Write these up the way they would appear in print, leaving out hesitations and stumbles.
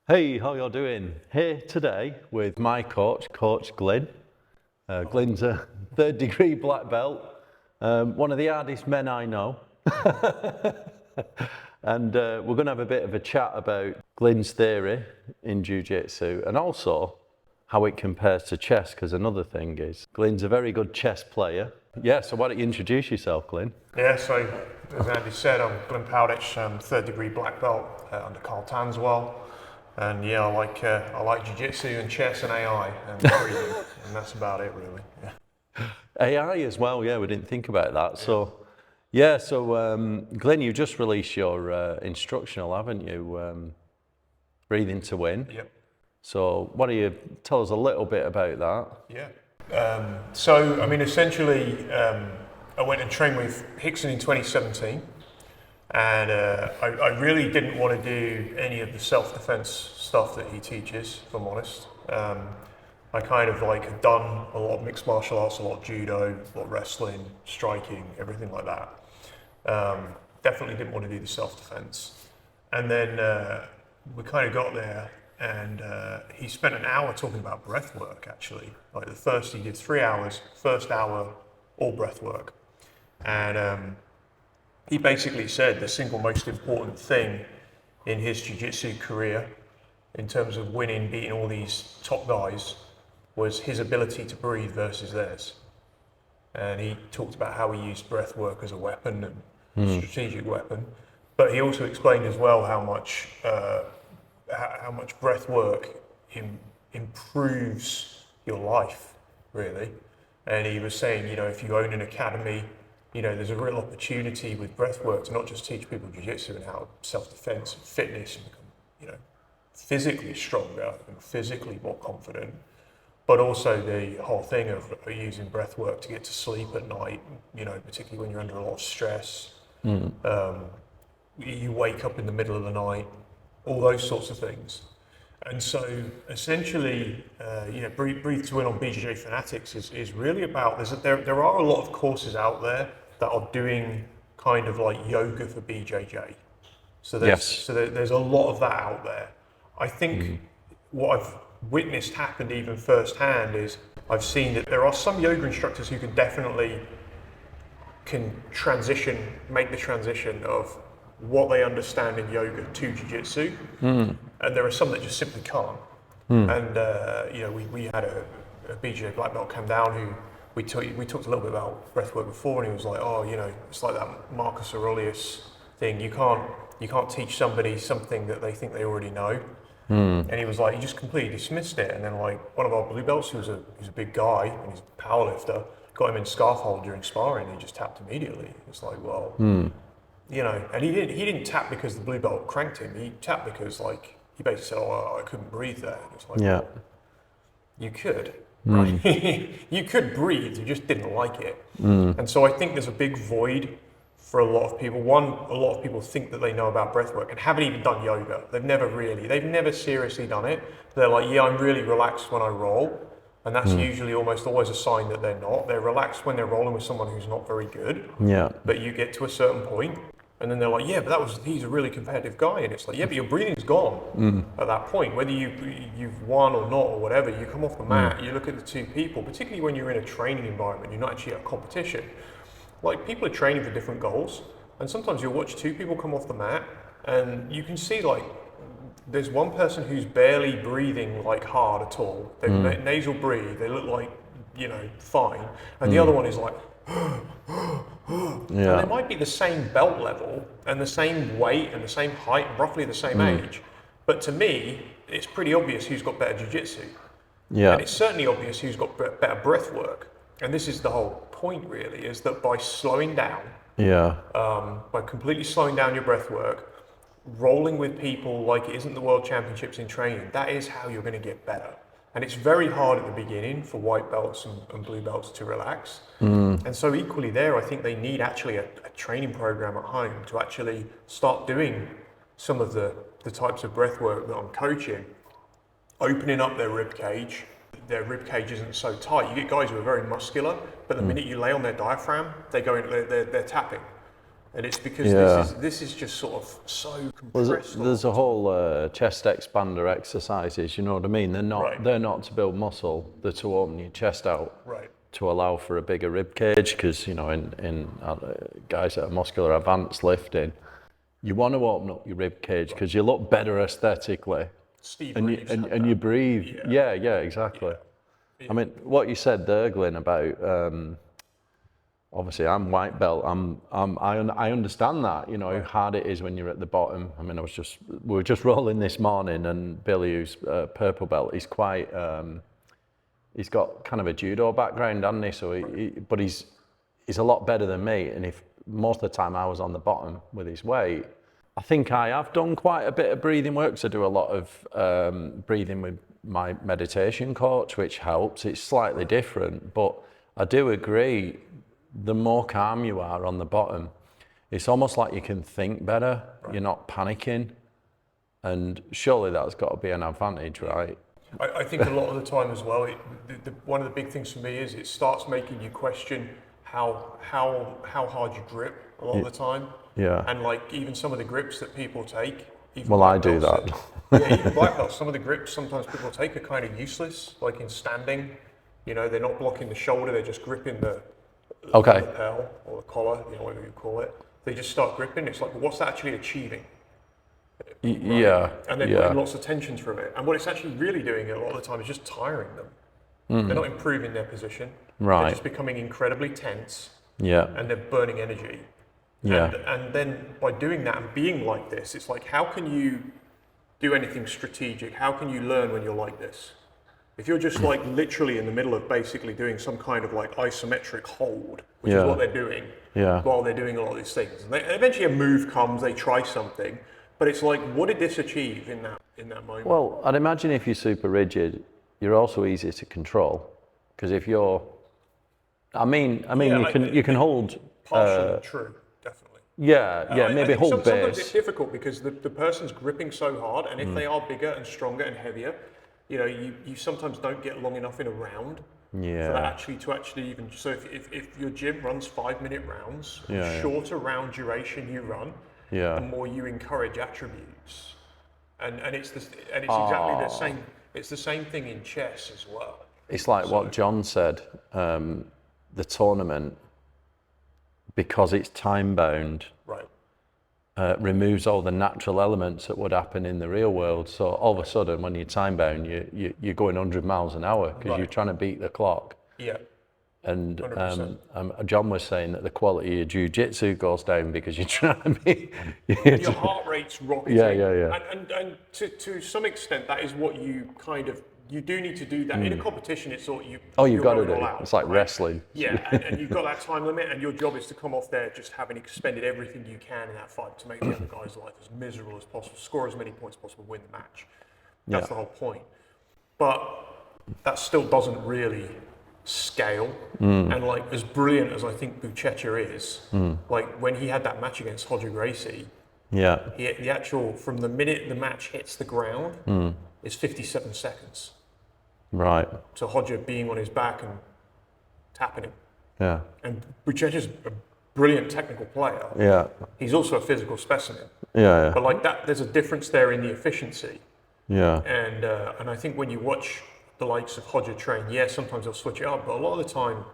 Hey, how y'all doing? Here today with my coach, Coach Glyn. Glyn's a third-degree black belt, one of the hardest men I know. And we're going to have a bit of a chat about Glyn's theory in Jiu Jitsu and also how it compares to chess, because another thing is Glyn's a very good chess player. Yeah, so why don't you introduce yourself, Glyn? Yeah, so as Andy said, I'm Glyn Powditch, third-degree black belt under Karl Tanswell. And yeah, I like Jiu Jitsu and chess and AI and breathing, and that's about it really. Yeah. AI as well, yeah, we didn't think about that. Yeah. So Glyn, you just released your instructional, haven't you? Breathing to Win. Yep. So why don't you tell us a little bit about that? Yeah. So I mean, essentially, I went and trained with Hickson in 2017. And I really didn't want to do any of the self-defense stuff that he teaches, if I'm honest. I kind of had done a lot of mixed martial arts, a lot of judo, a lot of wrestling, striking, everything like that. Definitely didn't want to do the self-defense. And then we kind of got there, and he spent an hour talking about breath work, actually. He did 3 hours, first hour, all breath work. And he basically said the single most important thing in his jiu-jitsu career, in terms of winning, beating all these top guys, was his ability to breathe versus theirs. And he talked about how he used breath work as a weapon and strategic weapon. But he also explained as well how much breath work improves your life, really. And he was saying, if you own an academy, there's a real opportunity with breathwork to not just teach people jiu-jitsu and how self-defense and fitness and become, physically stronger and physically more confident, but also the whole thing of using breathwork to get to sleep at night, particularly when you're under a lot of stress. You wake up in the middle of the night, all those sorts of things. And so essentially, Breathe to Win on BJJ Fanatics is really about, there are a lot of courses out there that are doing kind of like yoga for BJJ. So there's a lot of that out there. I think what I've witnessed happened even firsthand is I've seen that there are some yoga instructors who can make the transition of what they understand in yoga to jiu-jitsu, and there are some that just simply can't. And we had a BJJ black belt come down who we talked a little bit about breathwork before, and he was like, it's like that Marcus Aurelius thing. You can't teach somebody something that they think they already know. And he was like, he just completely dismissed it. And then one of our blue belts, who's a big guy and he's a power lifter, got him in scarf hold during sparring, and he just tapped immediately. It's like, well, and he didn't tap because the blue belt cranked him. He tapped because he basically said, I couldn't breathe there. And it's like, well, you could. Right? You could breathe, you just didn't like it. And so I think there's a big void for a lot of people. One, a lot of people think that they know about breathwork and haven't even done yoga. They've never seriously done it. They're like, yeah, I'm really relaxed when I roll. And that's usually almost always a sign that they're not. They're relaxed when they're rolling with someone who's not very good. Yeah. But you get to a certain point, and then they're like, yeah, but he's a really competitive guy. And it's like, yeah, but your breathing's gone at that point. Whether you've won or not or whatever, you come off the mat, you look at the two people, particularly when you're in a training environment, you're not actually at a competition. People are training for different goals. And sometimes you'll watch two people come off the mat, and you can see there's one person who's barely breathing hard at all. They nasal breathe, they look like, fine. And the other one is like, and they might be the same belt level and the same weight and the same height, roughly the same age. But to me, it's pretty obvious who's got better jiu-jitsu. Yeah. And it's certainly obvious who's got better breath work. And this is the whole point really, is that by slowing down, by completely slowing down your breath work, rolling with people like it isn't the World Championships in training, that is how you're going to get better. And it's very hard at the beginning for white belts and blue belts to relax. And so equally there, I think they need actually a training program at home to actually start doing some of the types of breath work that I'm coaching, opening up their rib cage. Their rib cage isn't so tight. You get guys who are very muscular, but the minute you lay on their diaphragm, they're tapping. And it's because this is just sort of so compressed. There's a whole chest expander exercises, you know what I mean? They're not to build muscle, they're to open your chest out. Right. To allow for a bigger rib cage, because you know in guys that are muscular advanced lifting, you want to open up your rib cage because you look better aesthetically. Steve and you breathe. Yeah, exactly. Yeah. I mean, what you said there, Glyn, about obviously I'm white belt. I understand that, you know, how hard it is when you're at the bottom. I mean, we were just rolling this morning, and Billy, who's purple belt, he's quite. He's got kind of a judo background, hasn't he? So but he's a lot better than me. And if most of the time I was on the bottom with his weight, I think I have done quite a bit of breathing work. So I do a lot of breathing with my meditation coach, which helps. It's slightly different, but I do agree. The more calm you are on the bottom, it's almost like you can think better. Right. You're not panicking, and surely that's got to be an advantage, right? I think a lot of the time as well, one of the big things for me is it starts making you question how hard you grip a lot of the time. Yeah. And like even some of the grips that people take. Well, I do that. Even black belts, some of the grips sometimes people take are kind of useless, like in standing. You know, they're not blocking the shoulder, they're just gripping the lapel or the collar, you know, whatever you call it. They just start gripping. It's like, well, what's that actually achieving? Right? Yeah. And they're putting lots of tension through it. And what it's actually really doing a lot of the time is just tiring them. They're not improving their position. Right. They're just becoming incredibly tense. Yeah. And they're burning energy. Yeah. And then by doing that and being like this, it's like, how can you do anything strategic? How can you learn when you're like this? If you're just like literally in the middle of basically doing some kind of like isometric hold, which is what they're doing while they're doing a lot of these things. And eventually a move comes, they try something. But it's like, what did this achieve in that moment? Well, I'd imagine if you're super rigid, you're also easy to control, because if you're, you can hold. Partially true, definitely. Maybe hold base. Sometimes it's difficult because the person's gripping so hard, and if they are bigger and stronger and heavier, you know, you sometimes don't get long enough in a round. For that to actually even. So if your gym runs 5-minute rounds, the shorter round duration you run. The more you encourage attributes, and it's exactly the same. It's the same thing in chess as well. It's like what John said. The tournament, because it's time bound, right, removes all the natural elements that would happen in the real world. So all of a sudden, when you're time bound, you're going 100 miles an hour because you're trying to beat the clock. Yeah. And John was saying that the quality of your Jiu Jitsu goes down because you're trying to be. Your heart rate's rocketing. Yeah. And to some extent, that is what you kind of. You do need to do that in a competition. It's sort of you. Oh, you've got to do. Out, it's like wrestling. Yeah, and you've got that time limit, and your job is to come off there just having expended everything you can in that fight to make the other guy's life as miserable as possible, score as many points as possible, win the match. That's the whole point. But that still doesn't really scale. And like as brilliant as I think Buchecha is, like when he had that match against Roger Gracie, the actual from the minute the match hits the ground is 57 seconds. Right. So Roger being on his back and tapping him. Yeah. And Buchecha's a brilliant technical player. Yeah. He's also a physical specimen. Yeah. But like that, there's a difference there in the efficiency. Yeah. And I think when you watch the likes of Roger train, sometimes they'll switch it up, but a lot of the time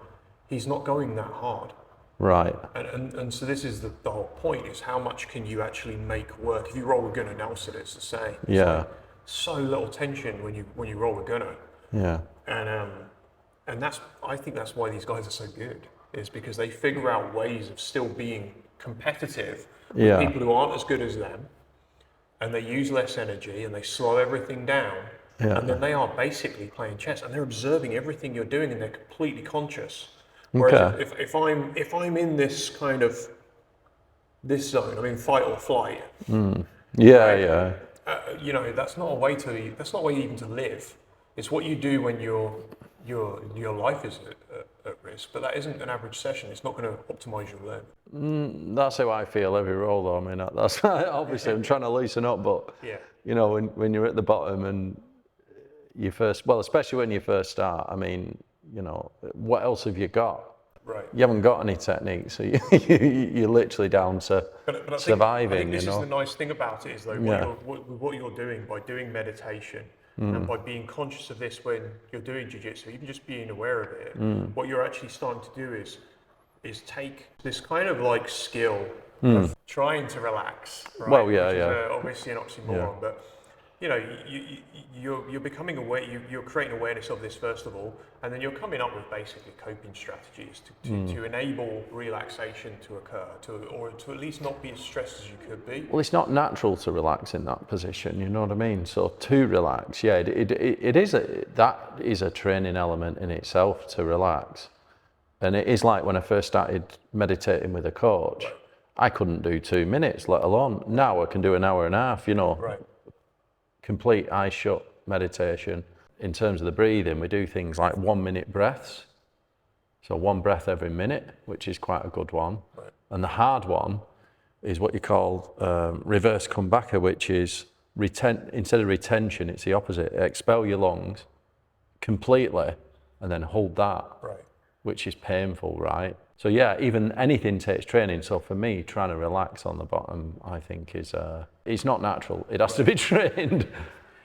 he's not going that hard. Right. And so this is the whole point, is how much can you actually make work? If you roll a gunner, Nelson, it's the same. It's like so little tension when you roll a gunner. Yeah. And I think that's why these guys are so good, is because they figure out ways of still being competitive with people who aren't as good as them, and they use less energy and they slow everything down. And then they are basically playing chess, and they're observing everything you're doing, and they're completely conscious. Whereas if I'm in this kind of this zone, I'm in fight or flight. You know, that's not a way even to live. It's what you do when your life is at risk. But that isn't an average session. It's not going to optimize your learning. That's how I feel every roll, though. I mean, that's obviously I'm trying to loosen up, but you know, when you're at the bottom and especially when you first start, I mean, you know, what else have you got? Right. You haven't got any technique, so you're literally down to But surviving. I think this you know? is the nice thing about it is though, what you're doing by doing meditation and by being conscious of this when you're doing jiu-jitsu, even just being aware of it, what you're actually starting to do is take this kind of like skill of trying to relax, right? Well, yeah, Which yeah. is obviously an oxymoron, but you know, you're becoming aware. You're creating awareness of this first of all, and then you're coming up with basically coping strategies to enable relaxation to occur, or to at least not be as stressed as you could be. Well, it's not natural to relax in that position. You know what I mean? So to relax, yeah, that is a training element in itself to relax, and it is like when I first started meditating with a coach. Right. I couldn't do 2 minutes, let alone now I can do an hour and a half. You know. Right. Complete eyes shut meditation. In terms of the breathing, we do things like 1 minute breaths. So 1 breath every minute, which is quite a good one. Right. And the hard one is what you call reverse comebacker, which is instead of retention, it's the opposite. Expel your lungs completely and then hold that, Right. which is painful, right? So yeah, even anything takes training. So for me, trying to relax on the bottom, I think it's not natural. It has to be trained.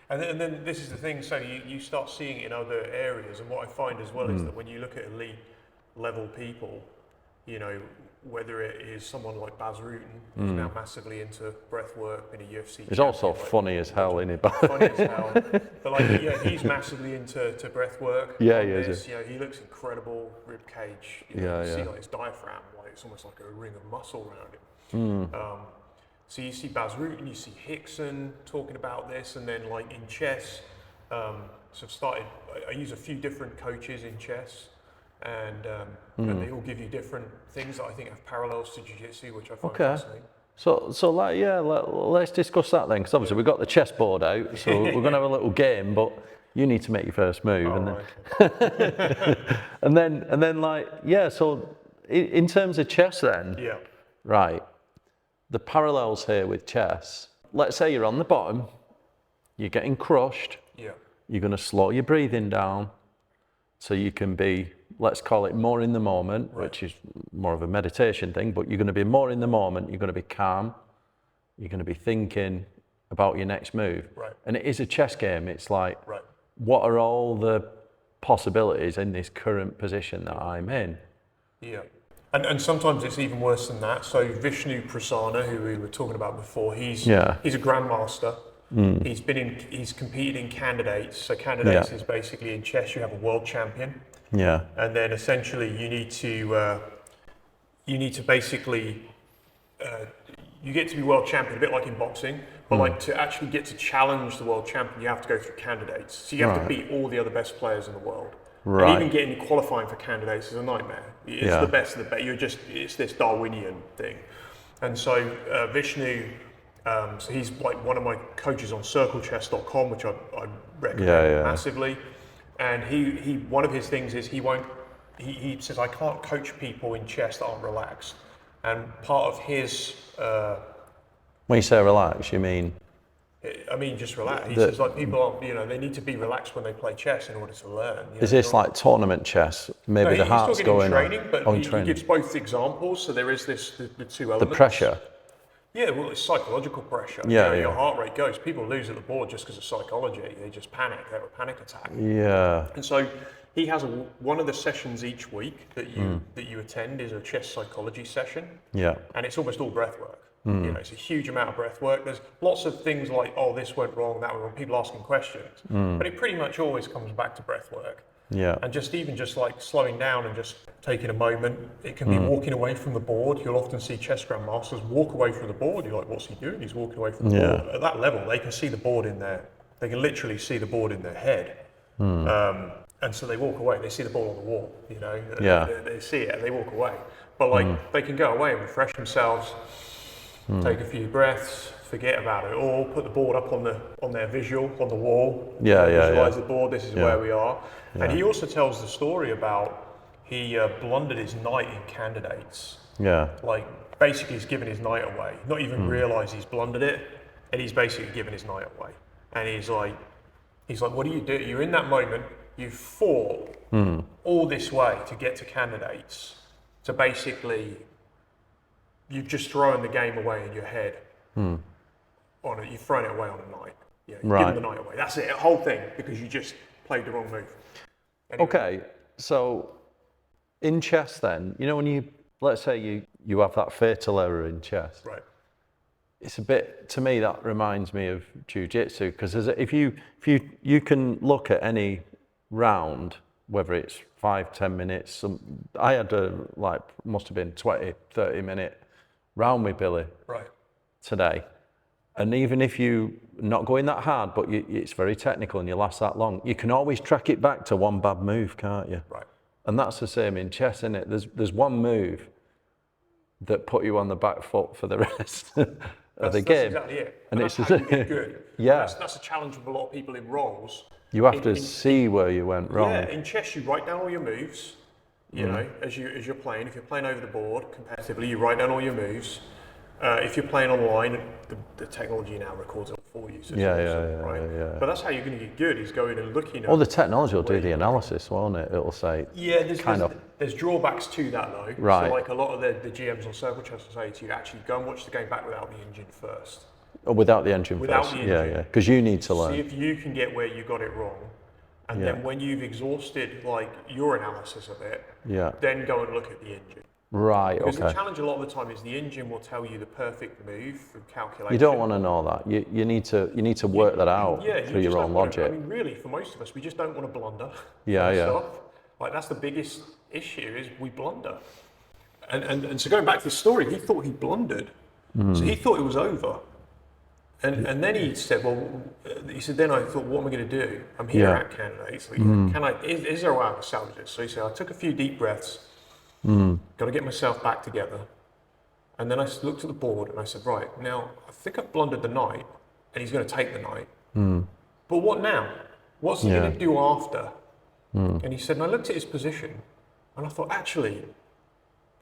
And then this is the thing, so you start seeing it in other areas, and what I find as well is that when you look at elite level people, you know, whether it is someone like Baz Rutten, who's now massively into breath work, been a UFC It's also funny as hell, isn't it? funny as hell. But like, yeah, he's massively into breath work. Yeah, on he is, this. You know, he looks incredible, rib cage. You know, you see like his diaphragm, like it's almost like a ring of muscle around him. So you see Baz Rutten, you see Hickson talking about this, and then like in chess, so I've started. I use a few different coaches in chess. And they all give you different things that I think have parallels to jiu-jitsu, which I find fascinating. So like, yeah, let's discuss that then, because obviously we've got the chessboard out, so we're going to have a little game, but you need to make your first move. And then like, yeah, so in terms of chess then, right, the parallels here with chess, let's say you're on the bottom, you're getting crushed, you're going to slow your breathing down, so you can be, let's call it more in the moment, which is more of a meditation thing, but you're going to be more in the moment, you're going to be calm, you're going to be thinking about your next move. And it is a chess game. It's like, what are all the possibilities in this current position that I'm in? And sometimes it's even worse than that. So Vishnu Prasanna, who we were talking about before, he's a grandmaster. He's competed in candidates. So candidates is basically in chess you have a world champion. And then essentially you need to basically you get to be world champion, a bit like in boxing, but like to actually get to challenge the world champion, you have to go through candidates. So you have to beat all the other best players in the world. And even getting qualifying for candidates is a nightmare. It's the best of the best. It's this Darwinian thing. And so Vishnu, so he's like one of my coaches on circlechess.com, which I recommend massively. And he one of his things is he says, I can't coach people in chess that aren't relaxed. And part of his when you say relax, you mean? I mean just relax. He says like people aren't, they need to be relaxed when they play chess in order to learn. Is this like tournament chess? Maybe the heart's going on. He's talking in training, but he gives both examples. So there is the two elements. The pressure. Yeah, well, it's psychological pressure. Your heart rate goes. People lose at the board just because of psychology. They just panic. They have a panic attack. And so he has one of the sessions each week that you attend is a chess psychology session. And it's almost all breath work. It's a huge amount of breath work. There's lots of things like, oh, this went wrong, that went wrong, people asking questions. But it pretty much always comes back to breath work. And just like slowing down and just taking a moment. It can be walking away from the board. You'll often see chess grandmasters walk away from the board. You're like, what's he doing? He's walking away from the board. At that level, they can see the board they can literally see the board in their head. And so they walk away. They see the ball on the wall, They see it and they walk away. But like they can go away and refresh themselves, take a few breaths, forget about it all, put the board up on their visual on the wall. Visualize the board. This is where we are. And he also tells the story about he blundered his knight in candidates. Like basically he's given his knight away, not even realize he's blundered it, and he's basically given his knight away. And he's like, what do you do? You're in that moment. You fought all this way to get to candidates, So basically, you've just thrown the game away in your head. You've thrown it away on a night. You've given the night away. That's it, the whole thing, because you just played the wrong move. Anyway. Okay, so in chess then, when let's say you have that fatal error in chess. Right. It's a bit, to me, that reminds me of Jiu Jitsu, because if you can look at any round, whether it's 5-10 minutes, I had must have been 20-30 minute round with Billy today. And even if you're not going that hard, but it's very technical and you last that long, you can always track it back to one bad move, can't you? Right. And that's the same in chess, isn't it? There's one move that put you on the back foot for the rest of the game. That's exactly it. And that's how you get good. Yeah. That's a challenge with a lot of people in roles. You have to see where you went wrong. Yeah, in chess you write down all your moves, as you're playing. If you're playing over the board competitively, you write down all your moves. If you're playing online, the technology now records it for you. So yeah. But that's how you're going to get good, is going and looking at... Well, the technology will do the analysis, won't it? It'll say... Yeah, there's drawbacks to that, though. Right. So, like, a lot of the GMs on Circle Chess will say to you, actually go and watch the game back without the engine first. Oh, without the engine first? The engine. Yeah. Because you need to learn. See if you can get where you got it wrong. And then when you've exhausted, your analysis of it, then go and look at the engine. Right, because the challenge a lot of the time is the engine will tell you the perfect move through calculation. You don't want to know that. You need to work that out through your own logic. I mean, really, for most of us, we just don't want to blunder. Yeah. That's the biggest issue, is we blunder. And so going back to the story, he thought he blundered. So he thought it was over. And then he said, then I thought, what am I going to do? I'm here at candidates. Is there a way I can salvage this? So he said, I took a few deep breaths. Got to get myself back together. And then I looked at the board and I said, right, now I think I've blundered the knight and he's going to take the knight. But what now? What's he going to do after? And he said, and I looked at his position and I thought, actually,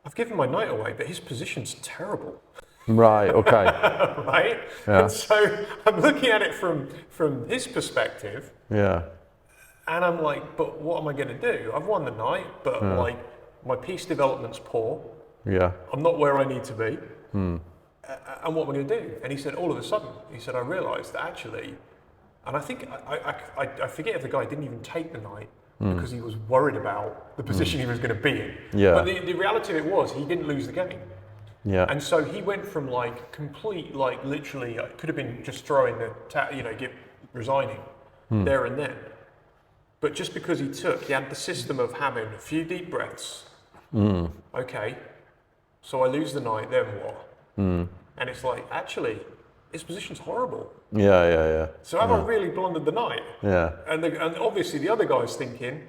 I've given my knight away, but his position's terrible. Right, okay. Right? Yeah. And so I'm looking at it from his perspective. Yeah. And I'm like, but what am I going to do? I've won the knight, but my piece development's poor. Yeah. I'm not where I need to be. And what am I going to do? And he said, all of a sudden, I realised that actually, and I think, I forget if the guy didn't even take the knight because he was worried about the position he was going to be in. Yeah. But the reality of it was, he didn't lose the game. Yeah. And so he went from complete, literally, could have been just throwing resigning there and then. But just because he had the system of having a few deep breaths. Okay, so I lose the knight, then what? And it's actually, his position's horrible. Yeah. So have I really blundered the knight? Yeah. And obviously the other guy's thinking,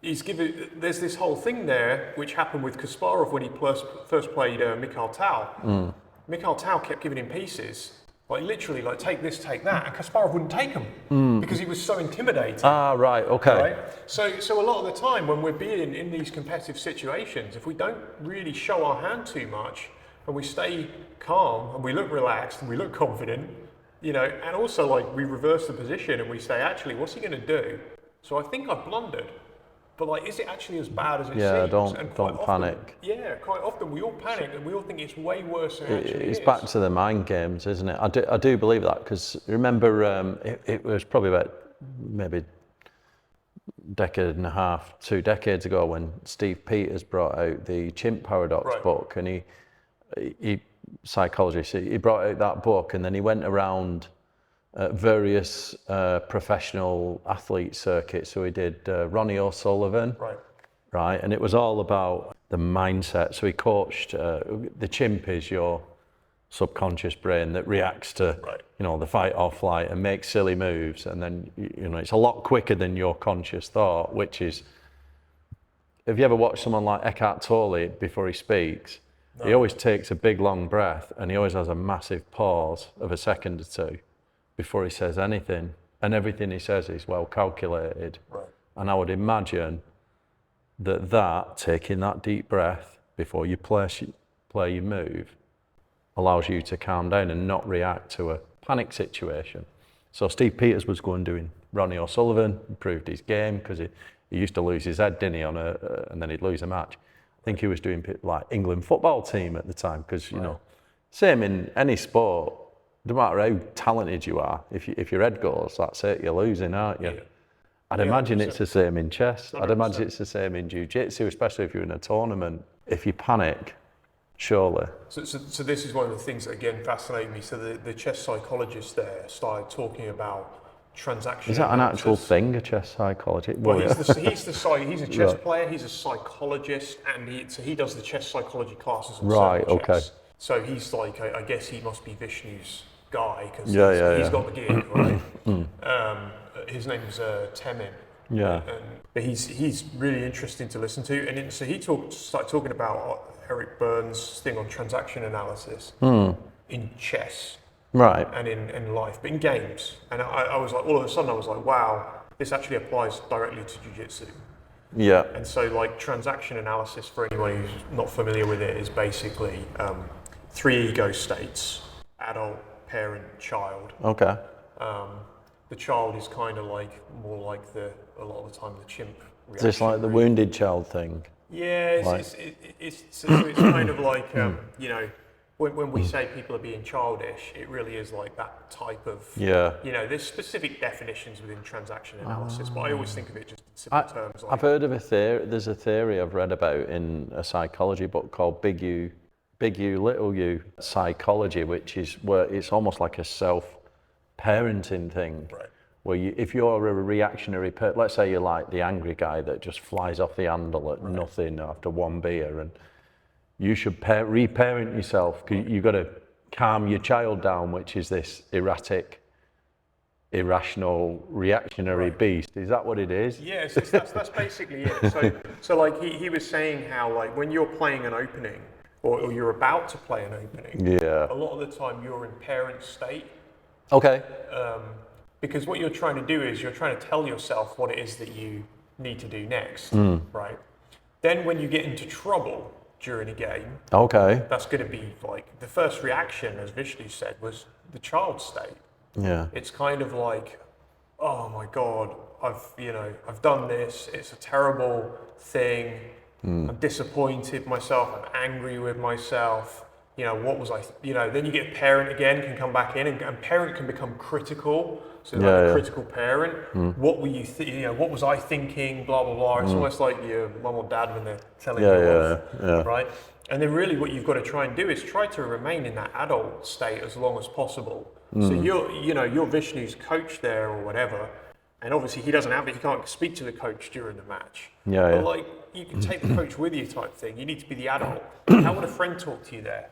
there's this whole thing there, which happened with Kasparov when he first played Mikhail Tal. Mikhail Tal kept giving him pieces, literally, take this, take that, and Kasparov wouldn't take them because he was so intimidating. Ah, right, okay. Right? So a lot of the time when we're being in these competitive situations, if we don't really show our hand too much and we stay calm and we look relaxed and we look confident, and also we reverse the position and we say, actually, what's he going to do? So I think I've blundered. But is it actually as bad as it seems? Yeah, don't panic. Yeah, quite often we all panic and we all think it's way worse than it actually is. It's back to the mind games, isn't it? I do believe that, because remember it was probably about maybe decade and a half, 2 decades ago, when Steve Peters brought out the Chimp Paradox book, and he psychologist, he brought out that book, and then he went around various professional athlete circuits. So he did Ronnie O'Sullivan, right, and it was all about the mindset. So he coached, the chimp is your subconscious brain that reacts to the fight or flight and makes silly moves, and then it's a lot quicker than your conscious thought, which is, have you ever watched someone like Eckhart Tolle before he speaks? No. He always takes a big long breath and he always has a massive pause of a second or two before he says anything, and everything he says is well calculated. Right. And I would imagine that taking that deep breath before you play your move allows you to calm down and not react to a panic situation. So Steve Peters was going doing Ronnie O'Sullivan, improved his game, because he used to lose his head, didn't he, and then he'd lose a match. think he was doing like England football team at the time, because you know, same in any sport. No matter how talented you are, if your head goes, that's it. You're losing, aren't you? Yeah. I'd imagine 100%. it's the same in chess. I'd 100%. imagine it's the same in Jiu Jitsu, especially if you're in a tournament. If you panic, surely. So this is one of the things that again fascinate me. So the chess psychologist there started talking about transaction. Is that an actual thing, a chess psychologist? Well, he's a chess player. He's a psychologist, and he does the chess psychology classes on Right. Circle Okay. Chess. So he's like, I guess he must be Vishnu's guy, because he's got the gig, right? His name's Temin. Yeah. But he's really interesting to listen to, and so he started talking about Eric Burns' thing on transaction analysis in chess, Right. and in life, but in games. And I was like, all of a sudden, I was like, wow, this actually applies directly to jiu-jitsu. Yeah. And so, like, transaction analysis, for anyone who's not familiar with it, is basically 3 ego states: adult, parent, child. Okay. The child is kind of like more like a lot of the time the chimp reaction. Is this like the wounded child thing? Yeah, it's kind of like you know, when we say people are being childish, it really is like that type of you know. There's specific definitions within transaction analysis, but I always think of it just in simple terms. Like, I've heard of a theory. There's a theory I've read about in a psychology book called Big U, Little U psychology, which is where it's almost like a self-parenting thing. Right. Where if you're a reactionary, let's say you're like the angry guy that just flies off the handle at nothing after one beer, and you should reparent yourself, because you've got to calm your child down, which is this erratic, irrational, reactionary beast. Is that what it is? Yes, that's basically it. So like he was saying how, like, when you're playing an opening, or you're about to play an opening, a lot of the time you're in parent state. Okay. Because what you're trying to do is you're trying to tell yourself what it is that you need to do next, right? Then when you get into trouble during a game, that's going to be like the first reaction, as Vishnu said, was the child state. Yeah. It's kind of like, oh my God, I've done this. It's a terrible thing. I'm disappointed myself. I'm angry with myself. You know, what was I? Then you get parent again, can come back in, and parent can become critical. So like a critical parent. What were you? What was I thinking? Blah blah blah. It's almost like your mum or dad when they're telling you off, right? And then really, what you've got to try and do is try to remain in that adult state as long as possible. So you're Vishnu's coach there or whatever, and obviously he can't speak to the coach during the match. But like, you can take the coach with you type thing. You need to be the adult. How would a friend talk to you there?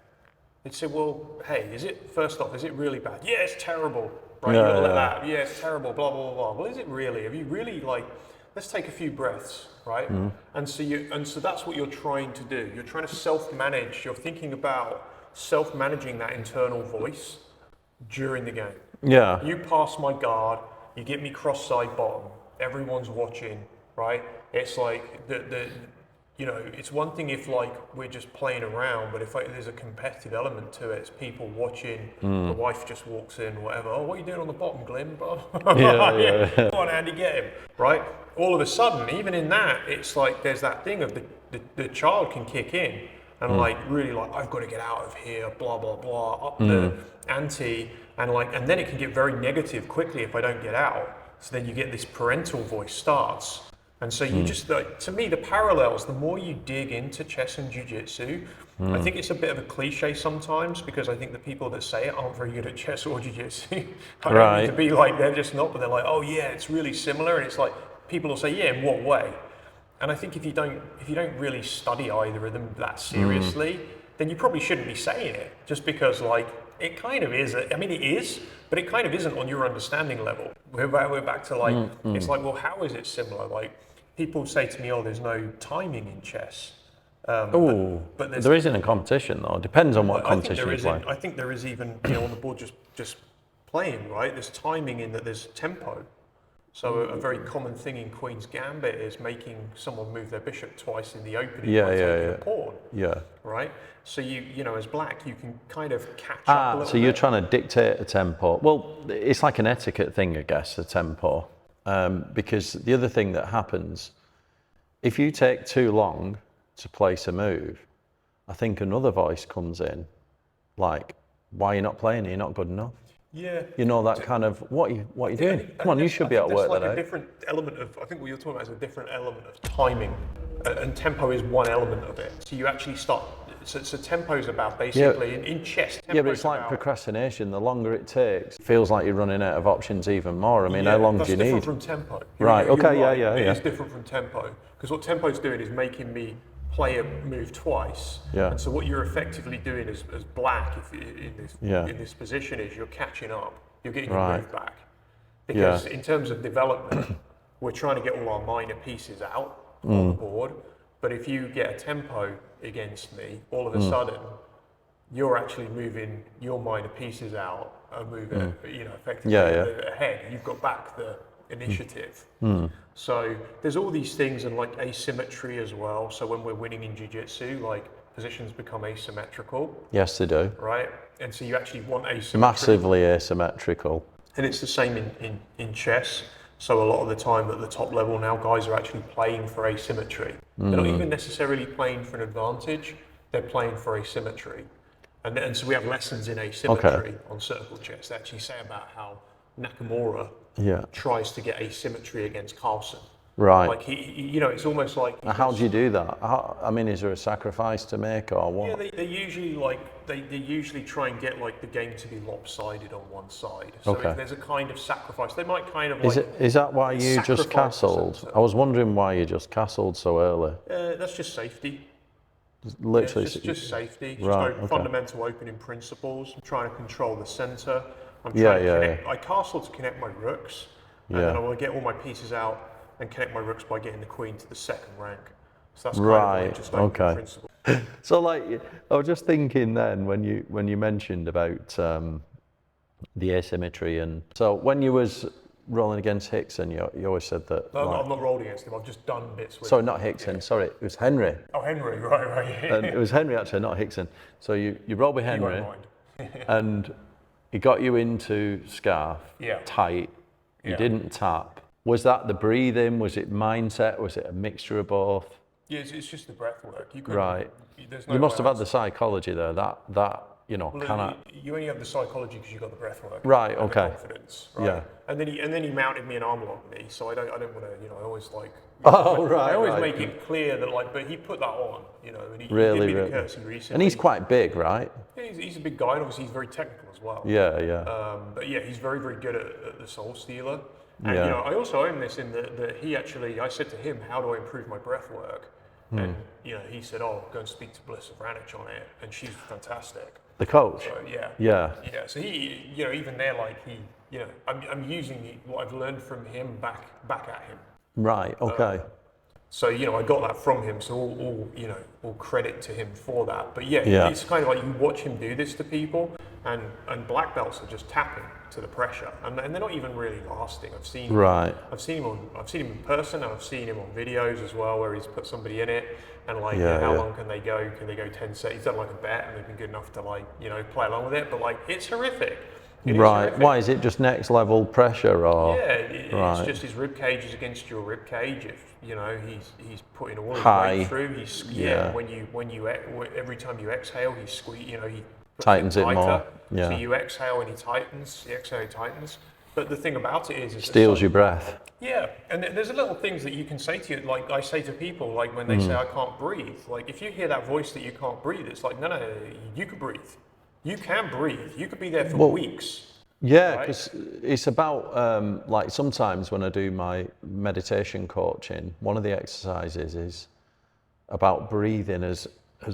They'd say, well, hey, is it really bad? Yeah, it's terrible. Right, you gotta let that. Yeah, it's terrible, blah, blah, blah. Well, is it really? Have you really, like, let's take a few breaths, right? And so that's what you're trying to do. You're trying to self-manage. You're thinking about self-managing that internal voice during the game. Yeah. You pass my guard, you get me cross-side bottom, everyone's watching, right? It's like, it's one thing if, like, we're just playing around, but if there's a competitive element to it, it's people watching, the wife just walks in, whatever, oh, what are you doing on the bottom, Glyn? Come on, Andy, get him, right? All of a sudden, even in that, it's like there's that thing of the child can kick in and like really like, I've got to get out of here, blah, blah, blah, up the ante, and then it can get very negative quickly if I don't get out. So then you get this parental voice starts. And so you just, to me, the parallels, the more you dig into chess and jiu-jitsu, I think it's a bit of a cliche sometimes, because I think the people that say it aren't very good at chess or jiu-jitsu. I don't mean to be like, they're just not, but they're like, oh yeah, it's really similar. And it's like, people will say, yeah, in what way? And I think if you don't really study either of them that seriously, then you probably shouldn't be saying it, just because, like, it kind of is. I mean, it is, but it kind of isn't on your understanding level. We're back to like, it's like, well, how is it similar? Like, people say to me, oh, there's no timing in chess. But there isn't a competition though. It depends on what competition you play. I think there is even, on the board just playing, right? There's timing in that there's tempo. So a very common thing in Queen's Gambit is making someone move their bishop twice in the opening by taking a pawn. Yeah. Right? So as black, you can kind of catch up a little bit. You're trying to dictate a tempo. Well, it's like an etiquette thing, I guess, the tempo. Because the other thing that happens, if you take too long to place a move, I think another voice comes in, like, why are you not playing? You're not good enough. Yeah. You know, that kind of, what are you doing? Come on, you should be able to work that out. A different element of, I think what you're talking about is a different element of timing, and tempo is one element of it. So you actually start, so tempo is about basically, in chess, tempo yeah, but it's like procrastination. The longer it takes, it feels like you're running out of options even more. I mean, how long do you need? That's different from tempo. Right, okay, yeah. It is different from tempo, because what tempo's doing is making me play a move twice. Yeah. And so what you're effectively doing as black in this position is you're catching up. You're getting your move back. Because in terms of development, we're trying to get all our minor pieces out on the board. But if you get a tempo against me, all of a sudden, you're actually moving your minor pieces out and moving, effectively ahead. You've got back the initiative. So there's all these things, and like asymmetry as well. So when we're winning in jiu-jitsu, like positions become asymmetrical. Yes, they do. Right? And so you actually want asymmetry. Massively asymmetrical. And it's the same in chess. So a lot of the time at the top level now, guys are actually playing for asymmetry. They're not even necessarily playing for an advantage, they're playing for asymmetry. And so we have lessons in asymmetry on circle chess. They actually say about how Nakamura tries to get asymmetry against Carlsen. Right. Like it's almost like. How do you do that? I mean, is there a sacrifice to make or what? Yeah, they usually they usually try and get like the game to be lopsided on one side. So if there's a kind of sacrifice, they might kind of Is that why you just castled? I was wondering why you just castled so early. That's just safety. Literally. It's just safety. It's Right, just fundamental opening principles. I'm trying to control the center. I'm trying to connect. I castle to connect my rooks, and then I want to get all my pieces out and connect my rooks by getting the queen to the second rank. So that's kind of like just opening principle. So like, I was just thinking then when you mentioned about the asymmetry, and so when you was rolling against Hickson, you always said that. No, I've not rolled against him. I've just done bits with. Sorry, not Hickson. Sorry, it was Henry. Oh, Henry, right. And it was Henry actually, not Hickson. So you rolled with Henry, You won't mind. and he got you into scarf, tight. You didn't tap. Was that the breathing? Was it mindset? Was it a mixture of both? Yeah, it's just the breath work. You must have had the psychology there. That you only have the psychology because you got the breath work. Right. And Okay. the confidence. Right? Yeah. And then he mounted me an arm lock knee, so I don't want to. I always like. Oh, right. I always make it clear that but he put that on, and he really, did me the courtesy recently. And he's quite big, right? Yeah, he's a big guy, and obviously he's very technical as well. Yeah. But yeah, he's very, very good at the soul stealer. And I also own this in that he actually, I said to him, how do I improve my breath work? And he said, go and speak to Bliss Vranich on it, and she's fantastic. The coach. So, Yeah. So he, even there, I'm using what I've learned from him back at him. Right. Okay. So I got that from him. So all credit to him for that. But it's kind of like you watch him do this to people, and black belts are just tapping to the pressure, and they're not even really lasting. I've seen him in person, and I've seen him on videos as well, where he's put somebody in it, and how long can they go? Can they go 10 seconds? He's done like a bet, and they've been good enough to play along with it. But it's horrific. Right. Why is it just next level pressure, or? Yeah, it's just his rib cage is against your rib cage. If he's putting all his weight through. When you every time you exhale, he squeeze. He tightens it more. Yeah. So you exhale and he tightens. You exhale, he tightens. But the thing about it is steals your breath. Yeah, and there's little things that you can say to you. Like I say to people, when they say I can't breathe. If you hear that voice that you can't breathe, it's like no, you can breathe. You can breathe. You could be there for weeks. Yeah, because it's about sometimes when I do my meditation coaching, one of the exercises is about breathing as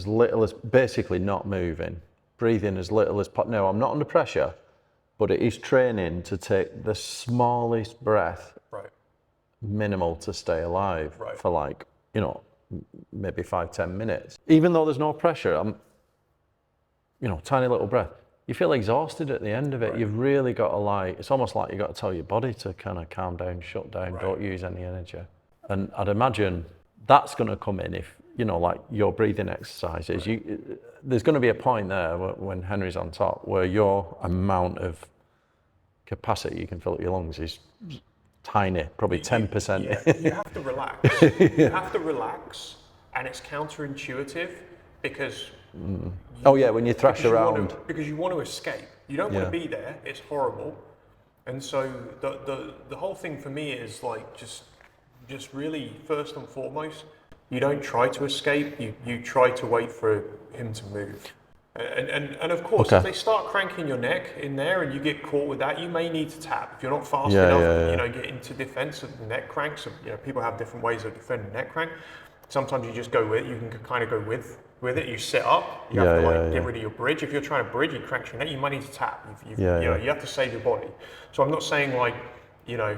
little as, basically not moving, breathing as little as possible. No, I'm not under pressure, but it is training to take the smallest breath, minimal, to stay alive for maybe 5-10 minutes. Even though there's no pressure, I'm tiny little breath. You feel exhausted at the end of it. Right. You've really got to it's almost like you've got to tell your body to kind of calm down, shut down, don't use any energy. And I'd imagine that's going to come in if, your breathing exercises. There's going to be a point there when Henry's on top where your amount of capacity you can fill up your lungs is tiny, probably 10%. You have to relax. You have to relax. and it's counterintuitive because Oh yeah, when you thrash because around. because you want to escape. You don't want to be there. It's horrible. And so the whole thing for me is like just really first and foremost, you don't try to escape. You try to wait for him to move. And of course, if they start cranking your neck in there and you get caught with that, you may need to tap. If you're not fast enough, you know, get into defense of the neck cranks. You know, people have different ways of defending neck crank. Sometimes you just go with it. You can kind of go with it. You sit up. You have to get rid of your bridge. If you're trying to bridge, you crank your neck. You might need to tap. You know, you have to save your body. So I'm not saying like, you know,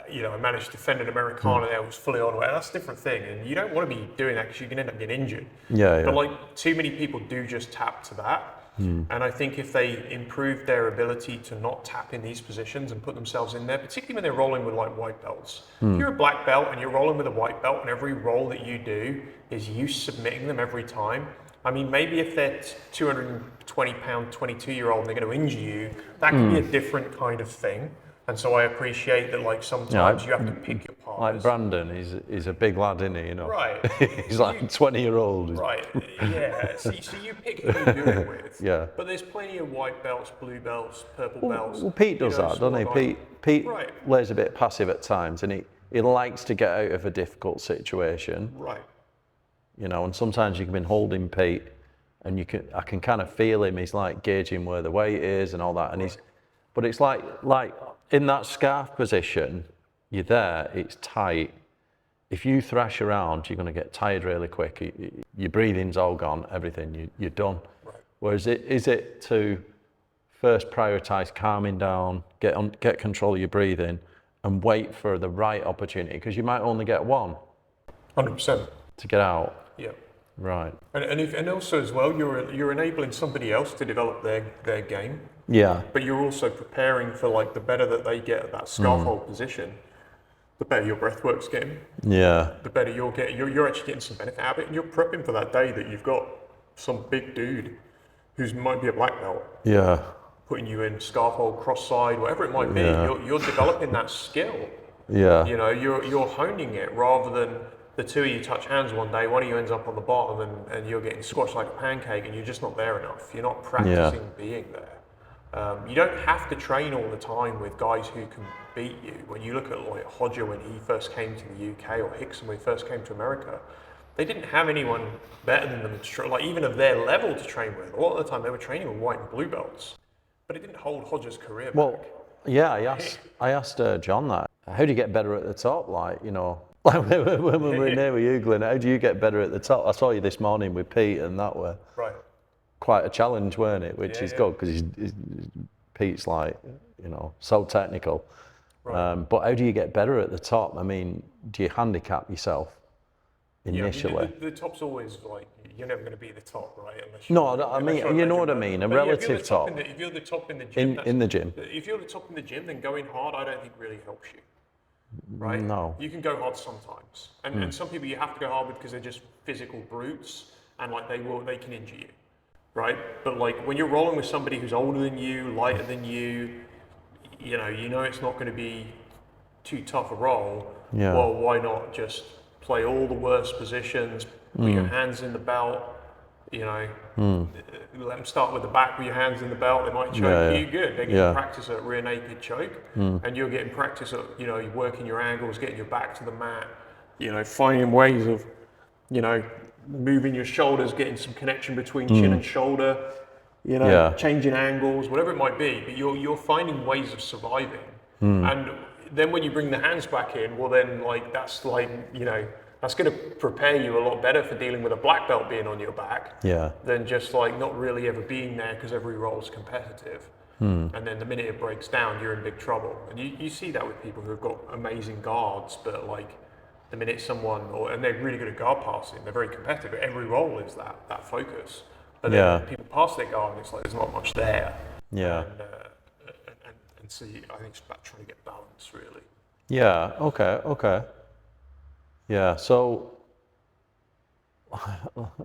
I managed to defend an Americana there was fully on. That's a different thing, and you don't want to be doing that because you can end up getting injured. But like too many people do just tap to that. And I think if they improve their ability to not tap in these positions and put themselves in there, particularly when they're rolling with like white belts. If you're a black belt and you're rolling with a white belt and every roll that you do is you submitting them every time, I mean, maybe if they're 220 pound, 22-year-old and they're going to injure you, that could be a different kind of thing. And so I appreciate that, like, sometimes you have to pick your partners. Like Brandon, he's a big lad, isn't he? You know? Right. He's like 20-year-old. Right, yeah. So you pick who you do it with. Yeah. But there's plenty of white belts, blue belts, purple belts. Well, Pete does that, doesn't he? Pete lays a bit passive at times, and he likes to get out of a difficult situation. Right. You know, and sometimes you can be holding Pete, and I can kind of feel him. He's like gauging where the weight is and all that, and but it's like in that scarf position, you're there, it's tight. If you thrash around, you're going to get tired really quick. Your breathing's all gone, everything, you're done. Right. Whereas is it to first prioritise calming down, get control of your breathing, and wait for the right opportunity, because you might only get one. 100%. To get out. Yeah. Right. And also as well, you're enabling somebody else to develop their game. Yeah. But you're also preparing for, like, the better that they get at that scarf hold position, the better your breath work's getting. Yeah. The better you're actually getting some benefit out of it, and you're prepping for that day that you've got some big dude who might be a black belt. Yeah. Putting you in scarf hold, cross side, whatever it might be. Yeah. You're developing that skill. Yeah. You know, you're honing it rather than the two of you touch hands one day, one of you ends up on the bottom and you're getting squashed like a pancake and you're just not there enough. You're not practicing being there. You don't have to train all the time with guys who can beat you. When you look at like Hodger when he first came to the UK, or Hickson when he first came to America, they didn't have anyone better than them, like even of their level to train with. A lot of the time they were training with white and blue belts, but it didn't hold Hodger's career back. Well, yeah, I asked John that. How do you get better at the top? Like, you know, like when we were in there with you, Glyn, how do you get better at the top? I saw you this morning with Pete, and that were quite a challenge, weren't it? Which is good, because Pete's like, you know, so technical. Right. But how do you get better at the top? I mean, do you handicap yourself initially? Yeah, I mean, the top's always like, you're never going to be the top, right? I mean, you know what I mean, a relative top. If you're the top in the gym, in the gym. If you're the top in the gym, then going hard, I don't think really helps you. Right? No. You can go hard sometimes. And some people you have to go hard with because they're just physical brutes, and like they can injure you. Right? But like when you're rolling with somebody who's older than you, lighter than you, you know it's not going to be too tough a roll. Yeah. Well, why not just play all the worst positions, put your hands in the belt, you know, let them start with the back with your hands in the belt, they might choke you, good. They're getting practice at rear naked choke, and you're getting practice at, you know, working your angles, getting your back to the mat, you know, finding ways of, you know, moving your shoulders, getting some connection between chin and shoulder, you know, changing angles, whatever it might be, but you're finding ways of surviving. And then when you bring the hands back in, well then like that's like, you know, that's going to prepare you a lot better for dealing with a black belt being on your back than just like not really ever being there because every roll is competitive. And then the minute it breaks down, you're in big trouble. And you see that with people who have got amazing guards, but like the minute and they're really good at guard passing, they're very competitive. Every roll is that focus. But then people pass their guard and it's like there's not much there. Yeah. And so I think it's about trying to get balance, really. Yeah, okay. Yeah, so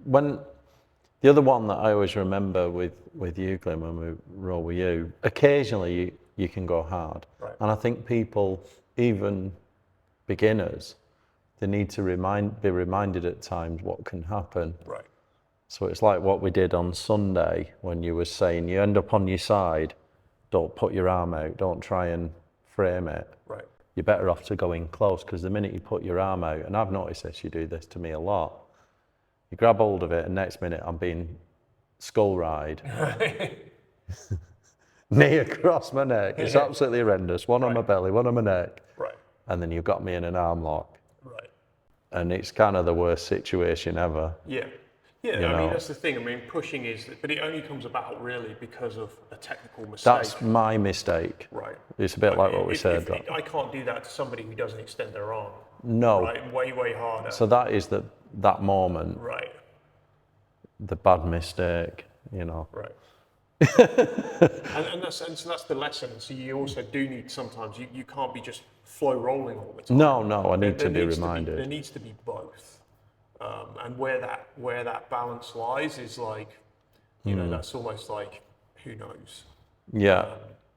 when the other one that I always remember with you, Glyn, when we roll with you, occasionally you can go hard. Right. And I think people, even beginners, they need to be reminded at times what can happen. Right. So it's like what we did on Sunday when you were saying you end up on your side, don't put your arm out, don't try and frame it. Right. You're better off to go in close, because the minute you put your arm out, and I've noticed this, you do this to me a lot, you grab hold of it and next minute I'm being skull ride. Knee across my neck. It's absolutely horrendous. One on my belly, one on my neck. Right. And then you've got me in an arm lock. Right. And it's kind of the worst situation ever. Yeah. Yeah, You I mean, know. that's the thing. I mean, pushing is, but it only comes about really because of a technical mistake. That's my mistake. Right. It's a bit like what we said. I can't do that to somebody who doesn't extend their arm. No. Right. Way, way harder. So that is that moment, Right. the bad mistake, you know. Right. and so that's the lesson. So you also do need sometimes, you can't be just flow rolling all the time. No, I need to be reminded. There needs to be both. And where that balance lies is like, you know, that's almost like, who knows? Yeah.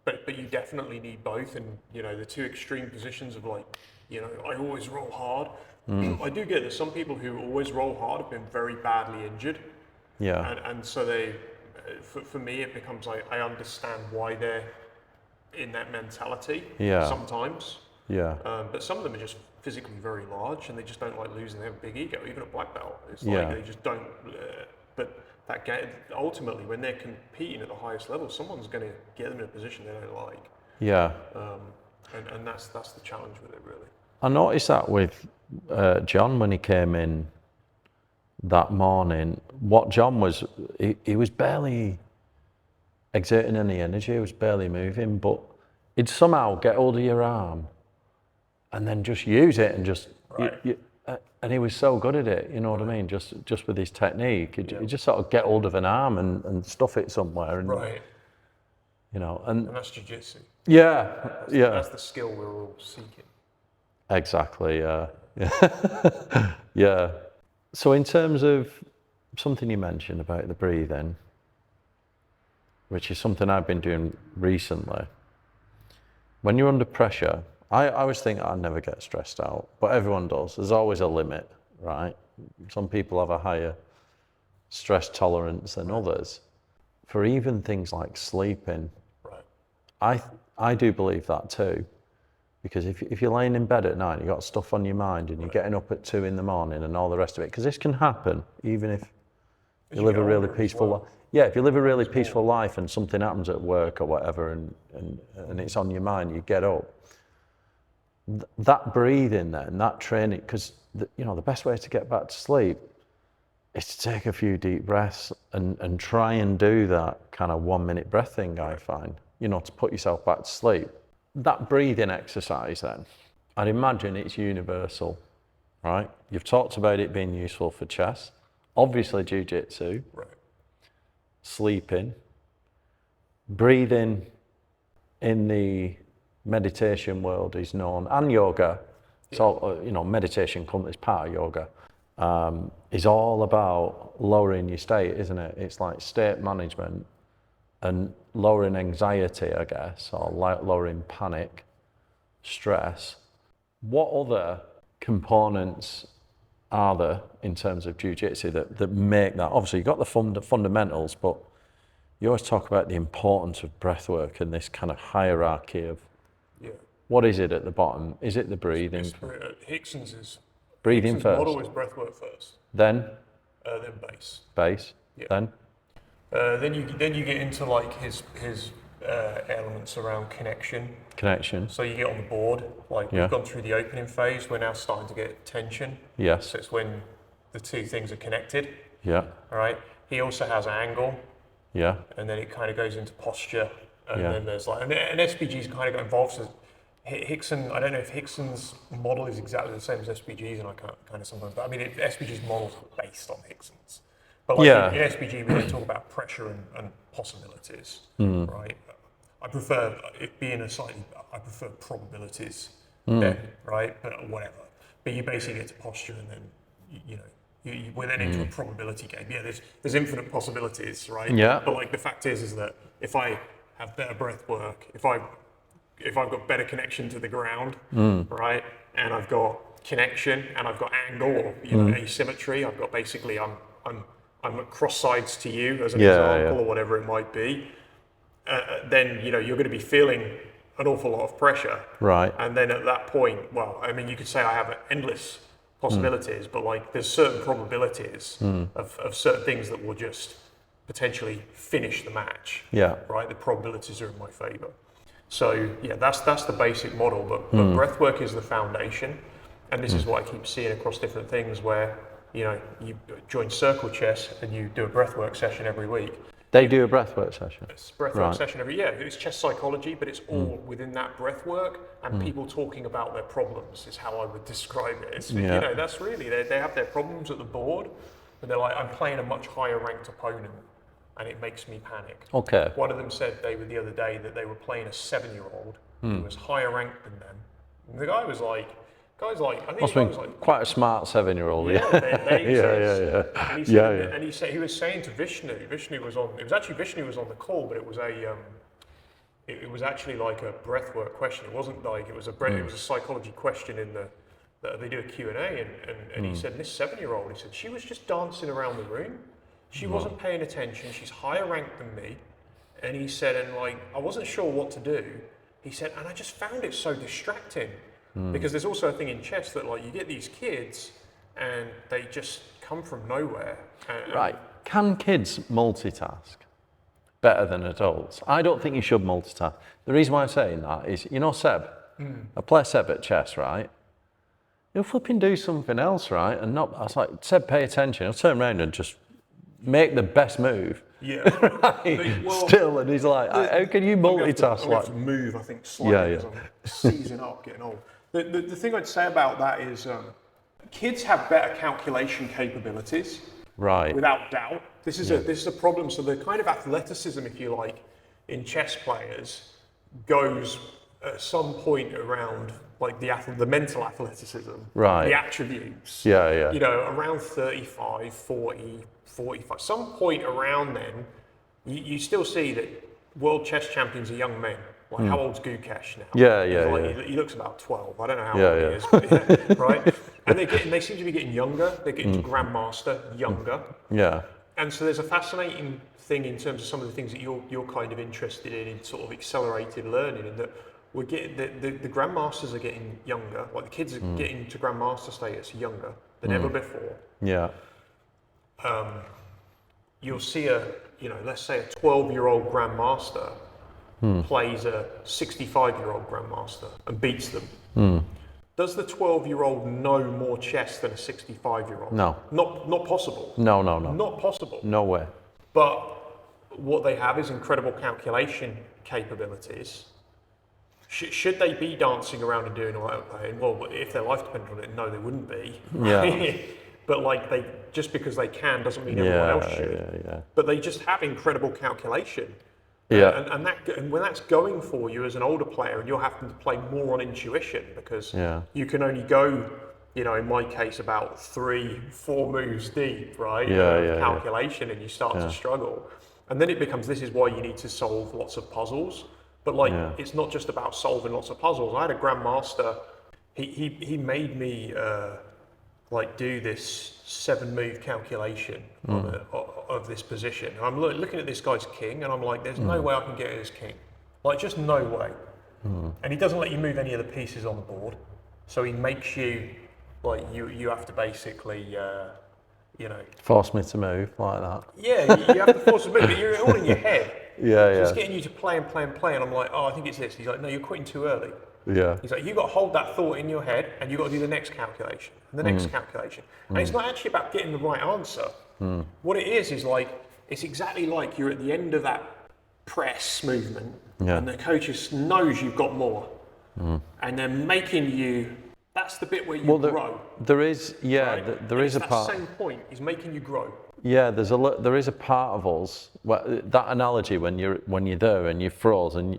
But you definitely need both. And, you know, the two extreme positions of like, you know, I always roll hard. I do get that some people who always roll hard have been very badly injured. Yeah. And so they, for me, it becomes like, I understand why they're in that mentality sometimes. Yeah. But some of them are just physically very large and they just don't like losing. They have a big ego, even a black belt. It's like they just don't. But that ultimately, when they're competing at the highest level, someone's going to get them in a position they don't like. Yeah. And that's the challenge with it, really. I noticed that with John when he came in that morning. What John was, he was barely exerting any energy. He was barely moving, but he'd somehow get hold of your arm and then just use it and just, and he was so good at it, you know what I mean? Just with his technique, he'd just sort of get hold of an arm and stuff it somewhere. And, you know, and that's Jiu Jitsu. Yeah, That's the skill we're all seeking. Exactly, yeah. Yeah. So in terms of something you mentioned about the breathing, which is something I've been doing recently, when you're under pressure, I always think I'd never get stressed out, but everyone does. There's always a limit, right? Some people have a higher stress tolerance than others. For even things like sleeping, I do believe that too. Because if you're laying in bed at night, you've got stuff on your mind and you're getting up at 2 a.m. and all the rest of it, because this can happen even if you live a really peaceful life. Yeah, if you live a really peaceful life and something happens at work or whatever and it's on your mind, you get up. That breathing then, that training, because you know the best way to get back to sleep is to take a few deep breaths and try and do that kind of 1 minute breath thing, I find, you know, to put yourself back to sleep. That breathing exercise then, I'd imagine it's universal, right? You've talked about it being useful for chess, obviously Jiu Jitsu, sleeping, breathing in the meditation world is known, and yoga, so, you know, meditation is part of yoga, is all about lowering your state, isn't it? It's like state management and lowering anxiety, I guess, or lowering panic, stress. What other components are there in terms of jiu-jitsu that make that? Obviously, you've got the fundamentals, but you always talk about the importance of breath work and this kind of hierarchy of what is it at the bottom? Is it the breathing? Hickson's breathing first. Model is breath work first. Then base. Base. Then you get into like his elements around connection. Connection. So you get on the board, like we've gone through the opening phase, we're now starting to get tension. Yes. So it's when the two things are connected. Yeah. All right. He also has angle. Yeah. And then it kind of goes into posture. And then there's like, and SBG's kind of got involved. So Hickson, I don't know if Hickson's model is exactly the same as SBG's, and I kind of sometimes, but I mean, SBG's models are based on Hickson's. But like in SBG, we don't talk about pressure and possibilities, right? I prefer it being I prefer probabilities then, right? But whatever. But you basically get to posture and then, we're then into a probability game. Yeah, there's infinite possibilities, right? Yeah. But like the fact is that if I have better breath work, if I've got better connection to the ground, right? And I've got connection and I've got angle or you know, asymmetry. I've got basically I'm at cross sides to you as an example or whatever it might be. Then you know you're going to be feeling an awful lot of pressure. Right. And then at that point, well, I mean, you could say I have endless possibilities, but like there's certain probabilities of certain things that will just potentially finish the match. Yeah. Right. The probabilities are in my favour. So yeah, that's the basic model. But breath work is the foundation, and this is what I keep seeing across different things where you know you join circle chess and you do a breath work session every week. They do a breathwork session. It's breathwork session every year. It's chess psychology, but it's all within that breathwork and people talking about their problems is how I would describe it. It's, you know, that's really, they have their problems at the board, and they're like, I'm playing a much higher ranked opponent, and it makes me panic. Okay. One of them said the other day that they were playing a 7-year-old who was higher ranked than them. And the guy was like, I think Must he have was been like, quite a smart 7-year-old. yeah, they exist. And he said, Yeah. and he was saying to Vishnu was on. It was actually Vishnu was on the call, but it was it was actually like a breathwork question. It wasn't like it was it was a psychology question in that they do a Q&A, and he said this 7-year-old. He said she was just dancing around the room. She wasn't paying attention. She's higher ranked than me, and he said, and like I wasn't sure what to do. He said, and I just found it so distracting. Because there's also a thing in chess that like you get these kids and they just come from nowhere. Right. Can kids multitask better than adults? I don't think you should multitask. The reason why I'm saying that is, you know Seb? I play Seb at chess, right? He'll flipping do something else, right? And not, I was like, Seb, pay attention. He'll turn around and just make the best move. Yeah. Right? Still, and he's like, how can you multitask? I have to move, I think, slightly because I'm seizing up, getting old. The thing I'd say about that is kids have better calculation capabilities, right? Without doubt. This is a problem. So the kind of athleticism, if you like, in chess players goes at some point around like the mental athleticism, right? The attributes, you know, around 35, 40, 45. Some point around then, you still see that world chess champions are young men. Like how old's Gukesh now? He looks about 12. I don't know how old he is, but, right? And they seem to be getting younger. They're getting to grandmaster younger. Yeah. And so there's a fascinating thing in terms of some of the things that you're kind of interested in sort of accelerated learning, and that we're getting the grandmasters are getting younger. Like the kids are getting to grandmaster status younger than ever before. Yeah. You'll see let's say a 12-year-old grandmaster plays a 65-year-old grandmaster and beats them. Does the 12-year-old know more chess than a 65-year-old? No. Not possible. No. Not possible. No way. But what they have is incredible calculation capabilities. Should they be dancing around and doing all that? Well, if their life depended on it, no, they wouldn't be. Yeah. But like just because they can doesn't mean everyone else should. Yeah. But they just have incredible calculation. Yeah. And when that's going for you as an older player, and you're having to play more on intuition because you can only go, in my case, about 3-4 moves deep, right? Calculation, and you start to struggle. And then it becomes, this is why you need to solve lots of puzzles. But it's not just about solving lots of puzzles. I had a grandmaster. He made me do this 7-move calculation of this position. And I'm looking at this guy's king, and I'm like, there's no way I can get it as king. Like, just no way. And he doesn't let you move any of the pieces on the board. So he makes you, like, you have to basically, force me to move like that. Yeah, you have to force a move, but you're all in your head. So it's getting you to play and play and play, and I'm like, oh, I think it's this. He's like, no, you're quitting too early. Yeah. He's like, you've got to hold that thought in your head, and you've got to do the next calculation, and the next calculation. And it's not actually about getting the right answer. What it is like, it's exactly like you're at the end of that press movement, and the coach just knows you've got more. And they're making you, that's the bit where you grow. There is, right? there is a part. That same point, he's making you grow. Yeah, there is a part of us, that analogy when you're there and you froze and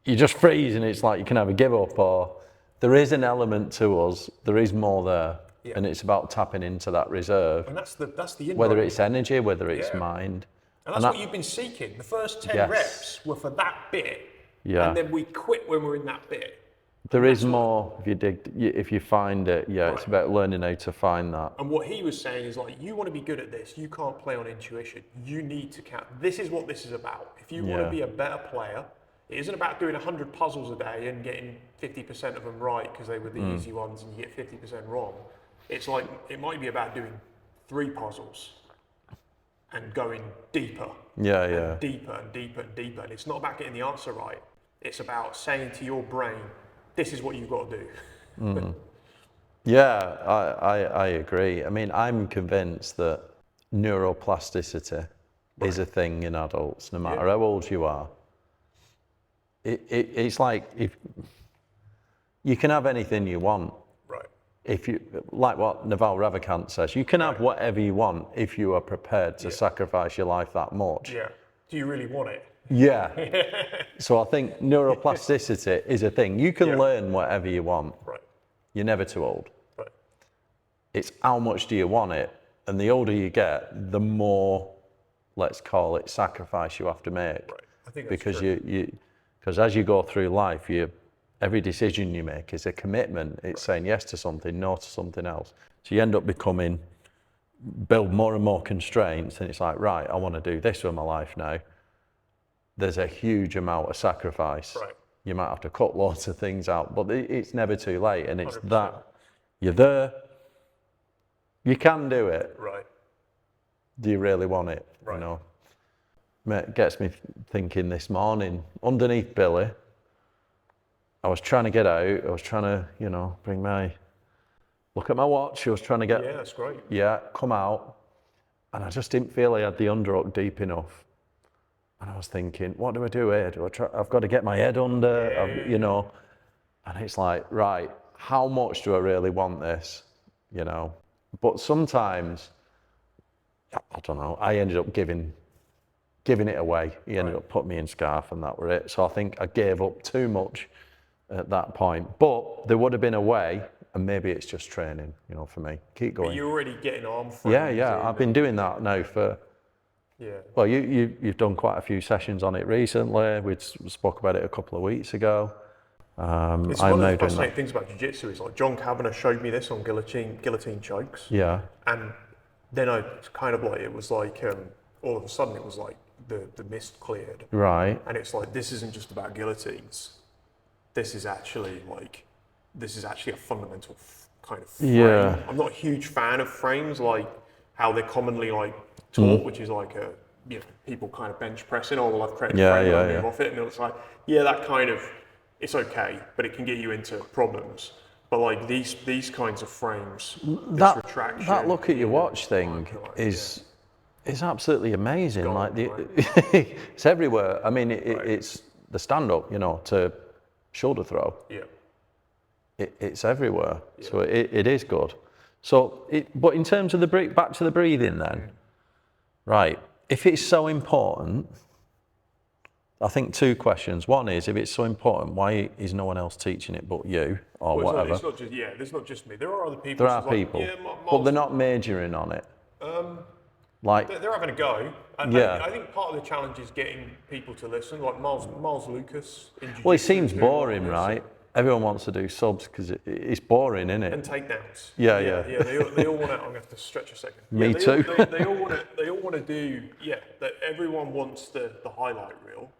you just freeze and it's like you can have a give up, or there is an element to us, there is more there, and it's about tapping into that reserve. And that's the inroad. Whether it's energy, whether it's mind. And that's what you've been seeking. The first 10 reps were for that bit, and then we quit when we're in that bit. There is more if you dig, if you find it. Yeah, it's about learning how to find that. And what he was saying is like, you want to be good at this, you can't play on intuition. You need to count. This is what this is about. If you want to be a better player, it isn't about doing 100 puzzles a day and getting 50% of them right because they were the easy ones and you get 50% wrong. It's like, it might be about doing 3 puzzles and going deeper. And deeper and deeper and deeper. And it's not about getting the answer right. It's about saying to your brain, this is what you've got to do. Yeah, I agree. I mean, I'm convinced that neuroplasticity is a thing in adults, no matter how old you are. It's like, if you can have anything you want. Right. If you, like what Naval Ravikant says, you can have whatever you want if you are prepared to sacrifice your life that much. Yeah. Do you really want it? Yeah. So I think neuroplasticity is a thing. You can learn whatever you want. Right. You're never too old. Right. It's how much do you want it? And the older you get, the more, let's call it, sacrifice you have to make. Right. I think that's because true. Because as you go through life, every decision you make is a commitment. It's saying yes to something, no to something else. So you end up build more and more constraints, and it's like, right, I want to do this with my life now. There's a huge amount of sacrifice. Right. You might have to cut lots of things out, but it's never too late. And it's 100%. that you're there, you can do it. Right. Do you really want it? Right. You know, it gets me thinking this morning, underneath Billy, I was trying to get out. I was trying to, look at my watch. I was trying to get, that's great. Come out. And I just didn't feel I had the underhook deep enough. And I was thinking, what do I do here? I've got to get my head under, and it's like, right, how much do I really want this? But sometimes, I don't know, I ended up giving it away. He ended up putting me in scarf and that were it. So I think I gave up too much at that point. But there would have been a way, and maybe it's just training, for me. Keep going. But you're already getting arm frames. Yeah, I've been doing that now for... Yeah. Well, you've done quite a few sessions on it recently. We spoke about it a couple of weeks ago. It's one of the fascinating things about Jiu-Jitsu is like John Kavanagh showed me this on guillotine chokes. Yeah. And then it was like all of a sudden it was like the mist cleared. Right. And it's like, this isn't just about guillotines. This is actually a fundamental kind of frame. Yeah. I'm not a huge fan of frames like how they're commonly taught, which is like people kind of bench pressing, or I've created a frame and move off it, and it's like, that kind of, it's okay, but it can get you into problems. But like these kinds of frames, this retraction. That look at your watch thing is absolutely amazing. It's everywhere. I mean, it's the stand up, to shoulder throw. Yeah. It's everywhere. Yeah. So it is good. So, but in terms of back to the breathing then, right, if it's so important, I think 2 questions. One is, if it's so important, why is no one else teaching it but you, or whatever? It's not just, there's not just me. There are other people. There are people, but they're not majoring on it. They're having a go. I think part of the challenge is getting people to listen, like Miles Lucas in Jiu-Jitsu. Well, it seems boring, right? Everyone wants to do subs because it's boring, isn't it? And takedowns. Yeah. They all want to. I'm going to have to stretch a second. Me too. They all want to do. Yeah. That everyone wants the highlight reel.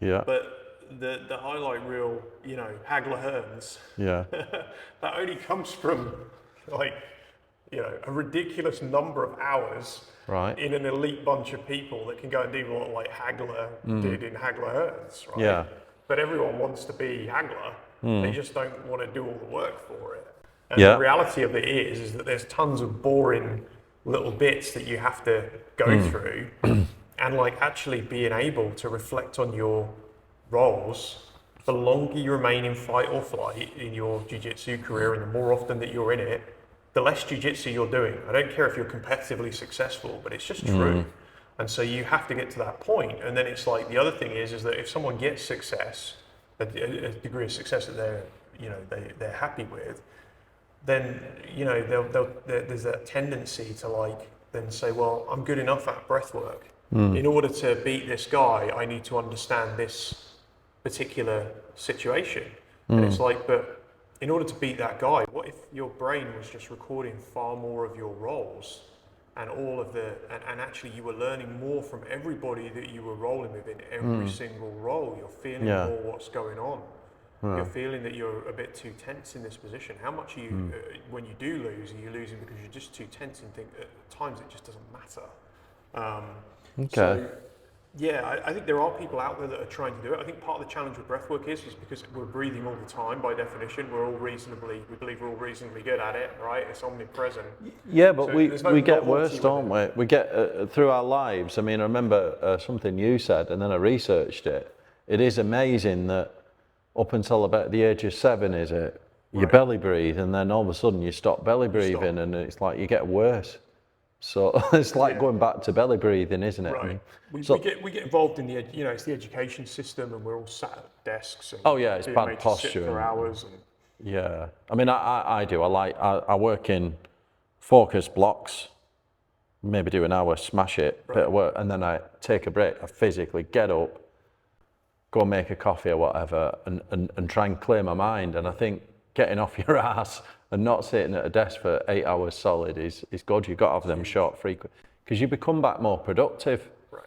Yeah. But the highlight reel, Hagler Hearns. Yeah. That only comes from a ridiculous number of hours. Right. In an elite bunch of people that can go and do what Hagler did in Hagler Hearns. Right. Yeah. But everyone wants to be Hagler. They just don't want to do all the work for it. And the reality of it is that there's tons of boring little bits that you have to go through. And actually being able to reflect on your roles, the longer you remain in fight or flight in your jiu-jitsu career and the more often that you're in it, the less jiu-jitsu you're doing. I don't care if you're competitively successful, but it's just true. And so you have to get to that point. And then it's like, the other thing is that if someone gets success, a degree of success that they're happy with, then, there's that tendency to then say, well, I'm good enough at breath work. In order to beat this guy, I need to understand this particular situation. And it's like, but in order to beat that guy, what if your brain was just recording far more of your rolls and all of the, and actually you were learning more from everybody that you were rolling with in every single roll. You're feeling more what's going on. You're feeling that you're a bit too tense in this position. How much are you, when you do lose, are you losing because you're just too tense and think at times it just doesn't matter? So, yeah, I think there are people out there that are trying to do it. I think part of the challenge with breathwork is because we're breathing all the time by definition. We believe we're all reasonably good at it, right? It's omnipresent. Yeah, but So we get worse, don't we? We get through our lives. I mean, I remember something you said, and then I researched it. It is amazing that up until about the age of 7, is it? You belly breathe, and then all of a sudden you stop belly breathing, and it's like you get worse. So it's like going back to belly breathing, isn't it? Right. We get involved in it's the education system, and we're all sat at desks. And it's bad posture. Sit for hours. Yeah, I mean, I do. I work in focus blocks, maybe do an hour, smash it, bit of work, and then I take a break. I physically get up, go make a coffee or whatever, and try and clear my mind. And I think getting off your ass and not sitting at a desk for 8 hours solid is good. You've got to have them short, frequent, because you become back more productive. Right.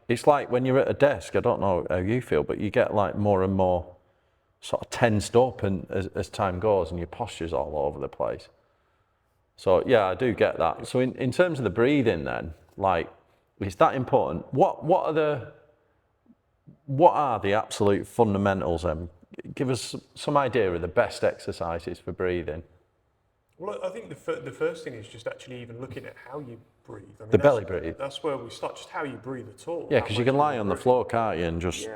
It's like when you're at a desk, I don't know how you feel, but you get like more and more sort of tensed up and as time goes, and your posture's all over the place. So yeah, I do get that. So in terms of the breathing then, like, is that important? What are the absolute fundamentals then? Give us some idea of the best exercises for breathing. Well, I think the first thing is just actually even looking at how you breathe. I mean, the belly breathe. That's where we start, just how you breathe at all. Yeah, because you can lie on the floor, can't you, and just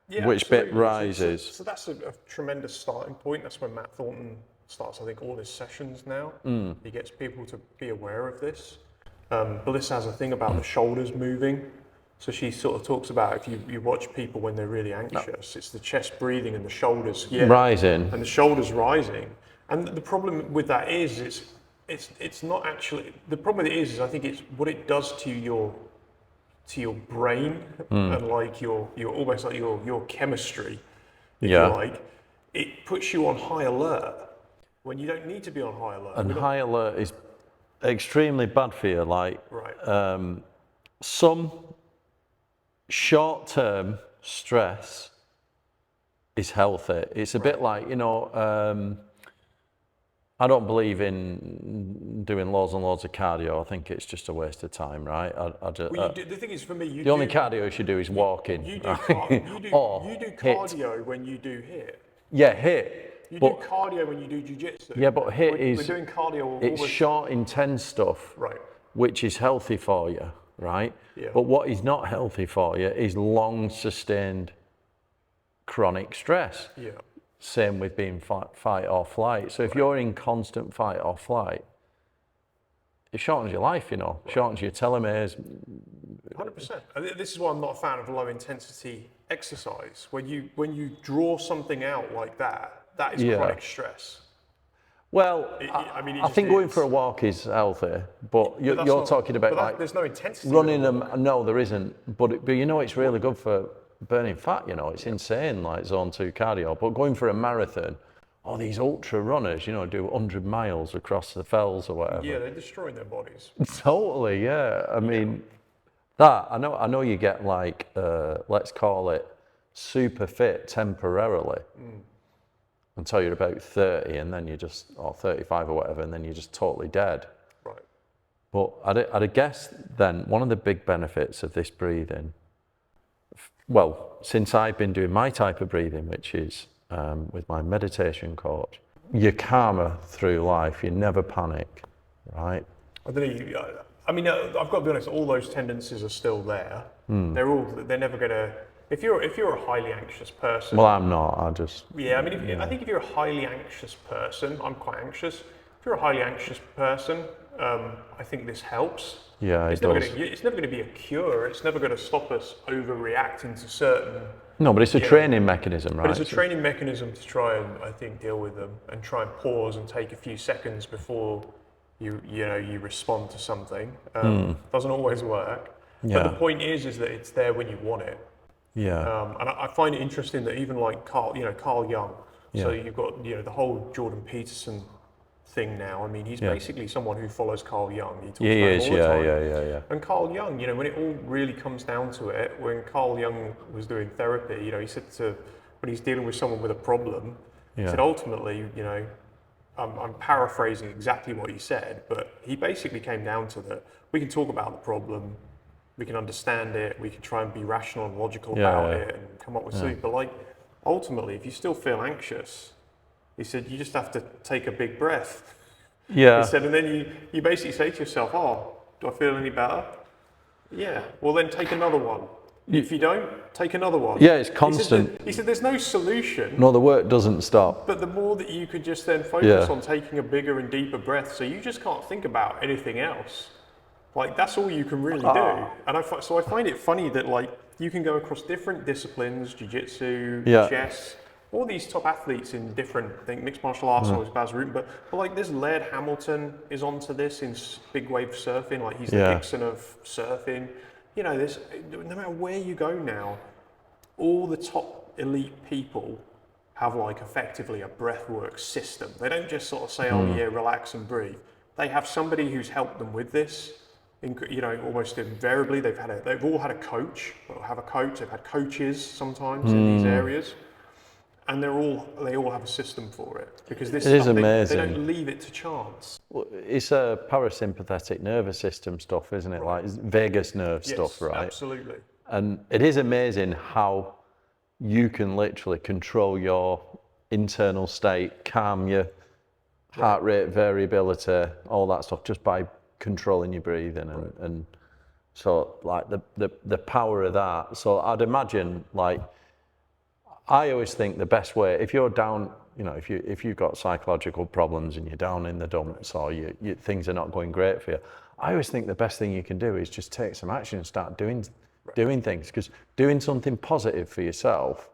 which absolutely. bit rises. So that's a tremendous starting point. That's when Matt Thornton starts, I think, all his sessions now. He gets people to be aware of this. Bliss has a thing about the shoulders moving. So she sort of talks about if you watch people when they're really anxious, it's the chest breathing and the shoulders rising, and the shoulders rising. And the problem with that is it's not actually, the problem with it is I think it's what it does to your brain and like your almost like your chemistry, if you like. It puts you on high alert when you don't need to be on high alert. And high alert is extremely bad for you. Like some short-term stress is healthy. It's a bit like, I don't believe in doing loads and loads of cardio. I think it's just a waste of time, right? The thing is, for me, the only cardio you should do is walking. You do cardio when you do HIIT. Yeah, HIIT. You do cardio when you do Jiu Jitsu. Yeah, but HIIT we're doing cardio. It's short, intense stuff, right? Which is healthy for you, right? Yeah. But what is not healthy for you is long, sustained, chronic stress. Yeah. Same with being fight or flight. So if you're in constant fight or flight, it shortens your life, shortens your telomeres. 100%. This is why I'm not a fan of low intensity exercise. When you draw something out like that is chronic stress. Well, I think going for a walk is healthy, but you're talking about like there's no intensity. Running them, no, there isn't. But it's really good for burning fat. It's insane, like zone 2 cardio. But going for a marathon, these ultra runners, do 100 miles across the fells or whatever. Yeah, they're destroying their bodies. Totally, yeah. I mean, that I know you get like let's call it super fit temporarily. Until you're about 30, and then or 35 or whatever, and then you're just totally dead. Right. But I'd guess then one of the big benefits of this breathing, well, since I've been doing my type of breathing, which is with my meditation coach, you're calmer through life. You never panic, right? I've got to be honest. All those tendencies are still there. They're never gonna. If you're a highly anxious person... Well, I'm not, I just... Yeah, I think if you're a highly anxious person, I'm quite anxious. If you're a highly anxious person, I think this helps. Yeah, it's never going to be a cure. It's never going to stop us overreacting to certain... No, but it's a training mechanism, right? But it's a training mechanism to try and, I think, deal with them and try and pause and take a few seconds before you respond to something. Doesn't always work. Yeah. But the point is that it's there when you want it. And I find it interesting that even like Carl Jung, so you've got, the whole Jordan Peterson thing now. I mean, he's basically someone who follows Carl Jung. He talks about him all the time. And Carl Jung, when it all really comes down to it, when Carl Jung was doing therapy, he said when he's dealing with someone with a problem, he said ultimately, I'm paraphrasing exactly what he said, but he basically came down to that we can talk about the problem, we can understand it, we can try and be rational and logical about it and come up with solutions. But like, ultimately, if you still feel anxious, he said, you just have to take a big breath. Yeah. He said, and then you basically say to yourself, oh, do I feel any better? Yeah. Well, then take another one. If you don't, take another one. Yeah, it's constant. He said there's no solution. No, the work doesn't stop. But the more that you could just then focus on taking a bigger and deeper breath, so you just can't think about anything else. Like, that's all you can really do. And so I find it funny that, like, you can go across different disciplines, jiu-jitsu, chess, all these top athletes in different, I think mixed martial arts always Baz Rutten, but like there's Laird Hamilton is onto this in big wave surfing, like he's the Dixon of surfing. There's, no matter where you go now, all the top elite people have like effectively a breathwork system. They don't just sort of say, oh yeah, relax and breathe. They have somebody who's helped them with this. Almost invariably, they've all had a coach, or have a coach. They've had coaches sometimes in these areas, and they all have a system for it, because this is amazing. They don't leave it to chance. Well, it's a parasympathetic nervous system stuff, isn't it? Like it's vagus nerve stuff, right? Absolutely. And it is amazing how you can literally control your internal state, calm your heart rate variability, all that stuff, just by controlling your breathing and so like the power of that. So I'd imagine, like, I always think the best way, if you're down, if you've got psychological problems and you're down in the dumps or things are not going great for you, I always think the best thing you can do is just take some action and start doing things, because doing something positive for yourself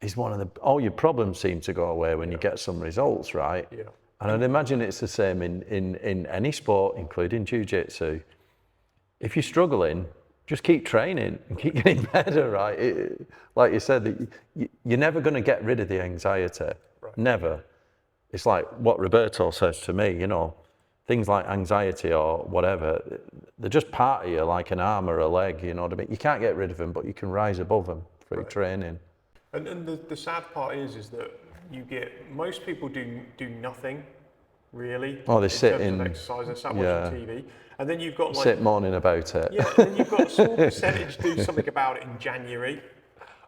is all your problems seem to go away when you get some results, right? Yeah. And I'd imagine it's the same in any sport, including Jiu Jitsu. If you're struggling, just keep training and keep getting better, right? Like you said, you're never going to get rid of the anxiety, never. It's like what Roberto says to me, things like anxiety or whatever, they're just part of you, like an arm or a leg, you know what I mean? You can't get rid of them, but you can rise above them through training. And the sad part is that most people do nothing, really. Oh, they sit in exercise, they sat watching TV. And then you've got sit moaning about it. Yeah, and then you've got a small percentage do something about it in January.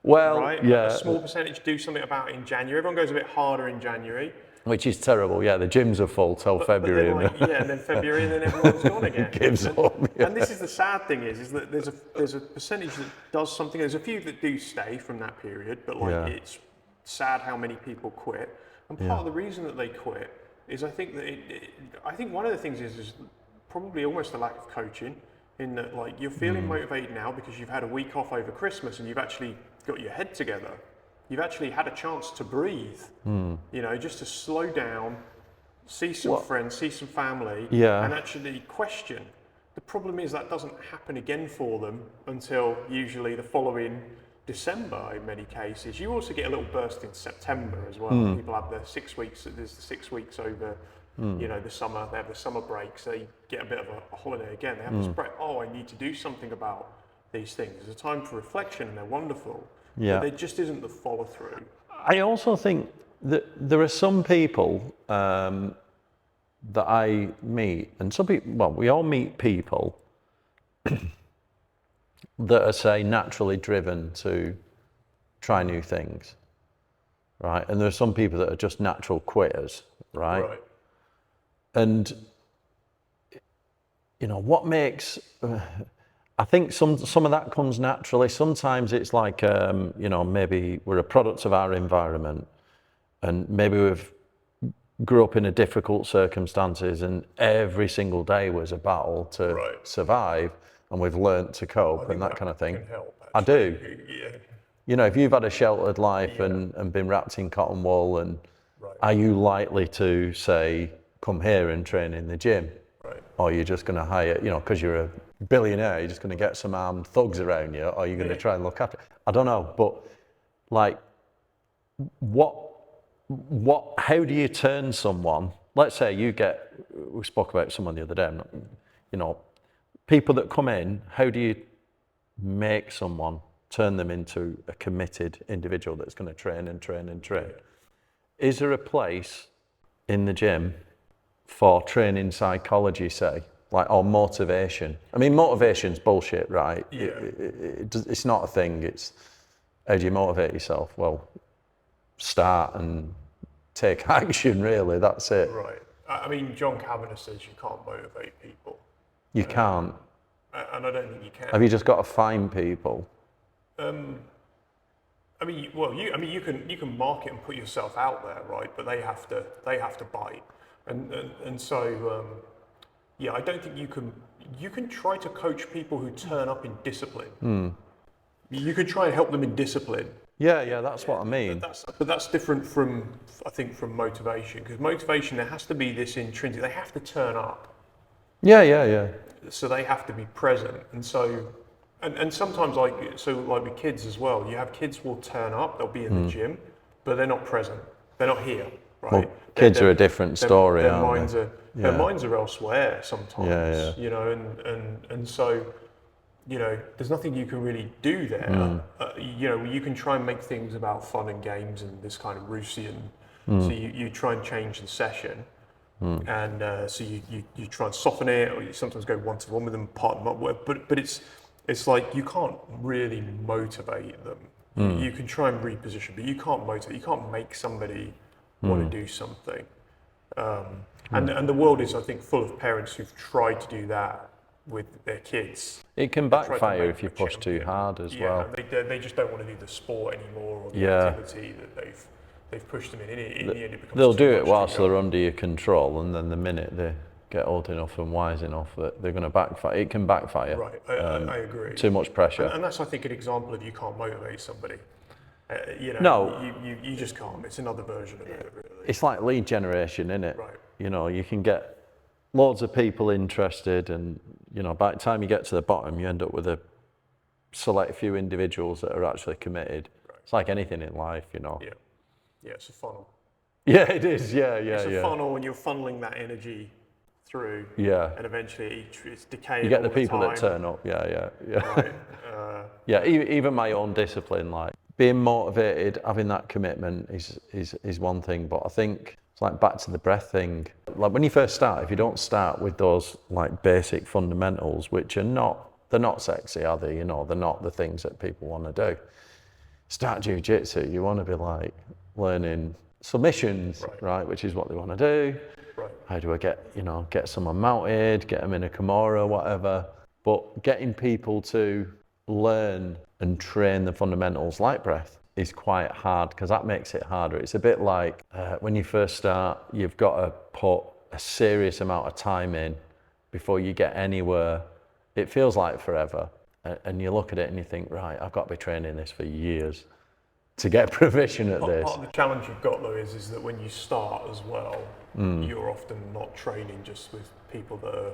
Well, right? yeah. A small percentage do something about it in January. Everyone goes a bit harder in January. Which is terrible, yeah. The gyms are full till February. And then February, and then everyone's gone again. Gives up. Yeah. And this is the sad thing is that there's a percentage that does something. There's a few that do stay from that period, but it's sad how many people quit. And part of the reason that they quit is I think that I think one of the things is probably almost a lack of coaching, in that like you're feeling motivated now because you've had a week off over Christmas and you've actually got your head together. You've actually had a chance to breathe, just to slow down, see some friends, see some family, and actually question. The problem is that doesn't happen again for them until usually the following December in many cases. You also get a little burst in September as well. People have their 6 weeks, there's the 6 weeks over, the summer, they have the summer breaks, they get a bit of a holiday again. They have this break, I need to do something about these things. There's a time for reflection and they're wonderful. Yeah. But there just isn't the follow through. I also think that there are some people that I meet, and some people, we all meet people that are, say, naturally driven to try new things, right? And there are some people that are just natural quitters, right? And, what makes... I think some of that comes naturally. Sometimes it's like, maybe we're a product of our environment, and maybe we've grew up in a difficult circumstances, and every single day was a battle to survive, and we've learnt to cope and that kind of thing. Can help, I do. Yeah. If you've had a sheltered life and been wrapped in cotton wool, and are you likely to say, come here and train in the gym? Or you're just going to hire, because you're a billionaire, you're just going to get some armed thugs around you, or you're going to try and look after. I don't know, but like, how do you turn someone? Let's say we spoke about someone the other day. You know, people that come in. How do you make someone turn them into a committed individual that's going to train and train and train? Is there a place in the gym for training psychology, say, like, or motivation? I mean, motivation's bullshit, right? Yeah. It's not a thing. It's, how do you motivate yourself? Well, start and take action, really. That's it. Right. I mean, John Kavanagh says you can't motivate people. You can't. And I don't think you can. Have you just got to find people? I mean, well, you can market and put yourself out there, right? But they have to bite, and so yeah, I don't think you can. You can try to coach people who turn up in discipline. You can try and help them in discipline. Yeah, that's what I mean. But that's different from, I think, from motivation, because motivation, there has to be this intrinsic. They have to turn up. Yeah. So they have to be present, and so. And sometimes, like with kids as well, you have kids will turn up, they'll be in the gym, but they're not present. They're not here, right? Well, kids are a different story, aren't they? Their minds are elsewhere sometimes, Yeah. you know, and so, you know, there's nothing you can really do there. You know, you can try and make things about fun and games and this kind of Roosian, so you try and change the session. And so you try and soften it, or you sometimes go one-to-one with them, part them up, but it's like you can't really motivate them. You can try and reposition, but you can't motivate. You can't make somebody want to do something. And the world is, I think, full of parents who've tried to do that with their kids. It can backfire if you push too hard as well. They just don't want to do the sport anymore, or the activity that they've pushed them in. In the end, it becomes they'll do it whilst they're under your control, and then the minute they get old enough and wise enough that they're going to backfire, it can backfire. Right, I agree. Too much pressure. And that's, I think, an example of you can't motivate somebody. You know, No. you just can't. It's another version of it, really. It's like lead generation, isn't it? Right. You know, you can get loads of people interested, and, you know, by the time you get to the bottom, you end up with a select few individuals that are actually committed. Right. It's like anything in life, you know. Yeah, it's a funnel. Yeah, it is. Yeah. It's a funnel, and you're funneling that energy through. Yeah. And eventually it's decaying. You get the all people the that time. turn up. Yeah. Right. Yeah, even my own discipline, like being motivated, having that commitment is one thing, but I think it's like back to the breath thing. Like when you first start, if you don't start with those like basic fundamentals, which are they're not sexy, are they? You know, they're not the things that people want to do. Start Jiu Jitsu, you want to be like learning submissions, right? Which is what they want to do. Right. How do I get someone mounted, get them in a Kimura, whatever. But getting people to learn and train the fundamentals like breath is quite hard, because that makes it harder. It's a bit like when you first start, you've got to put a serious amount of time in before you get anywhere. It feels like forever. And you look at it and you think, right, I've got to be training this for years to get proficient at this. Part of the challenge you've got, though, is that when you start as well, you're often not training just with people that are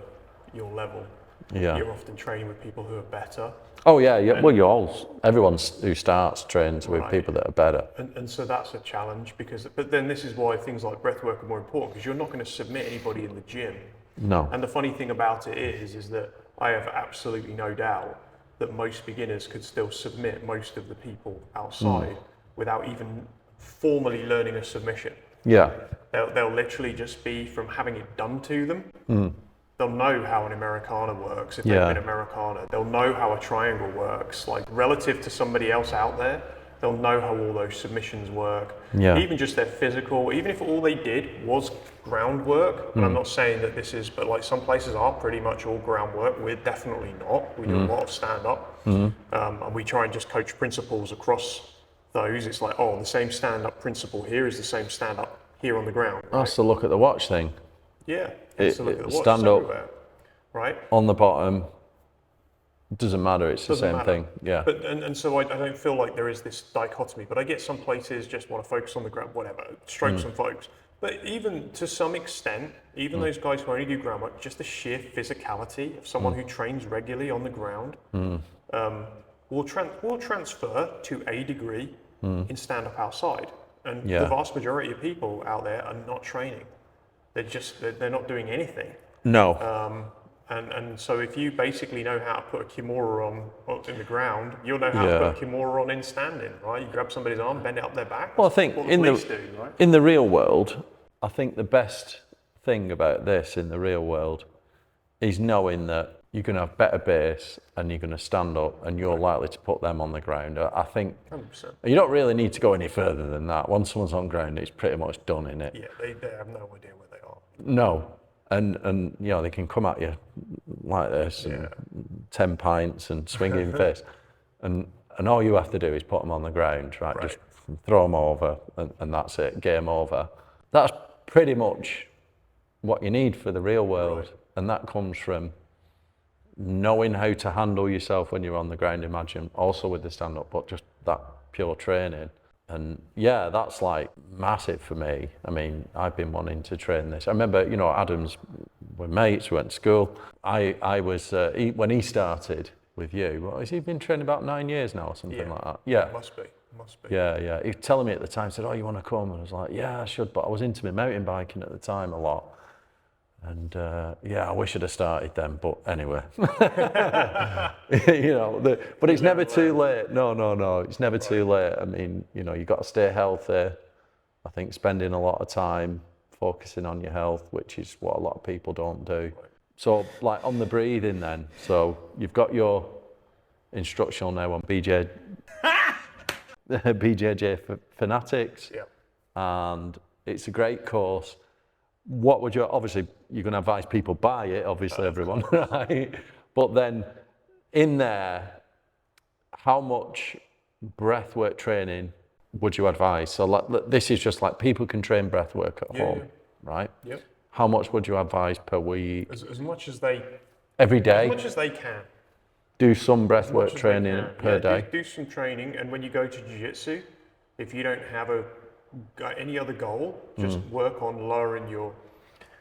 your level. Yeah. You're often training with people who are better. Oh yeah. Well, everyone who starts trains with people that are better. And so that's a challenge, but then this is why things like breathwork are more important, because you're not going to submit anybody in the gym. No. And the funny thing about it is that I have absolutely no doubt that most beginners could still submit most of the people outside without even formally learning a submission. Yeah. They'll literally just be from having it done to them. They'll know how an Americana works if they've been Americana. They'll know how a triangle works, like relative to somebody else out there. They'll know how all those submissions work. Yeah. Even just their physical, even if all they did was groundwork, and I'm not saying that this is, but like some places are pretty much all groundwork. We're definitely not. We do a lot of stand-up, and we try and just coach principles across those. It's like, the same stand-up principle here is the same stand-up here on the ground. Right? That's the look at the watch thing. Yeah. Stand up, right? On the bottom. Doesn't matter, it's the same thing. Yeah. But and so I don't feel like there is this dichotomy, but I get some places just want to focus on the ground, whatever. Strokes and folks. But even to some extent, even those guys who only do ground work, just the sheer physicality of someone who trains regularly on the ground will transfer to a degree in stand-up outside. And the vast majority of people out there are not training. They're not doing anything. No. And so if you basically know how to put a kimura on in the ground, you'll know how to put a kimura on in standing, right? You grab somebody's arm, bend it up their back. Well, I think in the real world, I think the best thing about this in the real world is knowing that you're going to have better base and you're going to stand up and you're likely to put them on the ground. I think 100%. You don't really need to go any further than that. Once someone's on ground, it's pretty much done, innit? Yeah, they have no idea where they are. No. And you know, they can come at you like this, and 10 pints and swing you in the face. And all you have to do is put them on the ground, right? Just throw them over and that's it, game over. That's pretty much what you need for the real world. Right. And that comes from knowing how to handle yourself when you're on the ground, imagine, also with the stand-up, but just that pure training. And yeah, that's like massive for me. I mean, I've been wanting to train this. I remember, you know, Adam's, we're mates, we went to school. I was, when he started with you, well, has he been training about 9 years now or something like that? Yeah. Must be. Yeah. He was telling me at the time, said, oh, you want to come? And I was like, yeah, I should, but I was into my mountain biking at the time a lot. And I wish I'd have started then, but anyway. You know, but it's never too late. No, it's never too late. I mean, you know, you've got to stay healthy. I think spending a lot of time focusing on your health, which is what a lot of people don't do. So, like on the breathing then, so you've got your instructional now on BJJ Fanatics, and it's a great course. What would you, obviously, you're going to advise people buy it, obviously, everyone, right? But then in there, how much breathwork training would you advise? So like, this is just like people can train breathwork at home, right? Yep. How much would you advise per week? As much as they... Every day? As much as they can. Do some breathwork training per day? Do some training, and when you go to Jiu Jitsu, if you don't have any other goal, just work on lowering your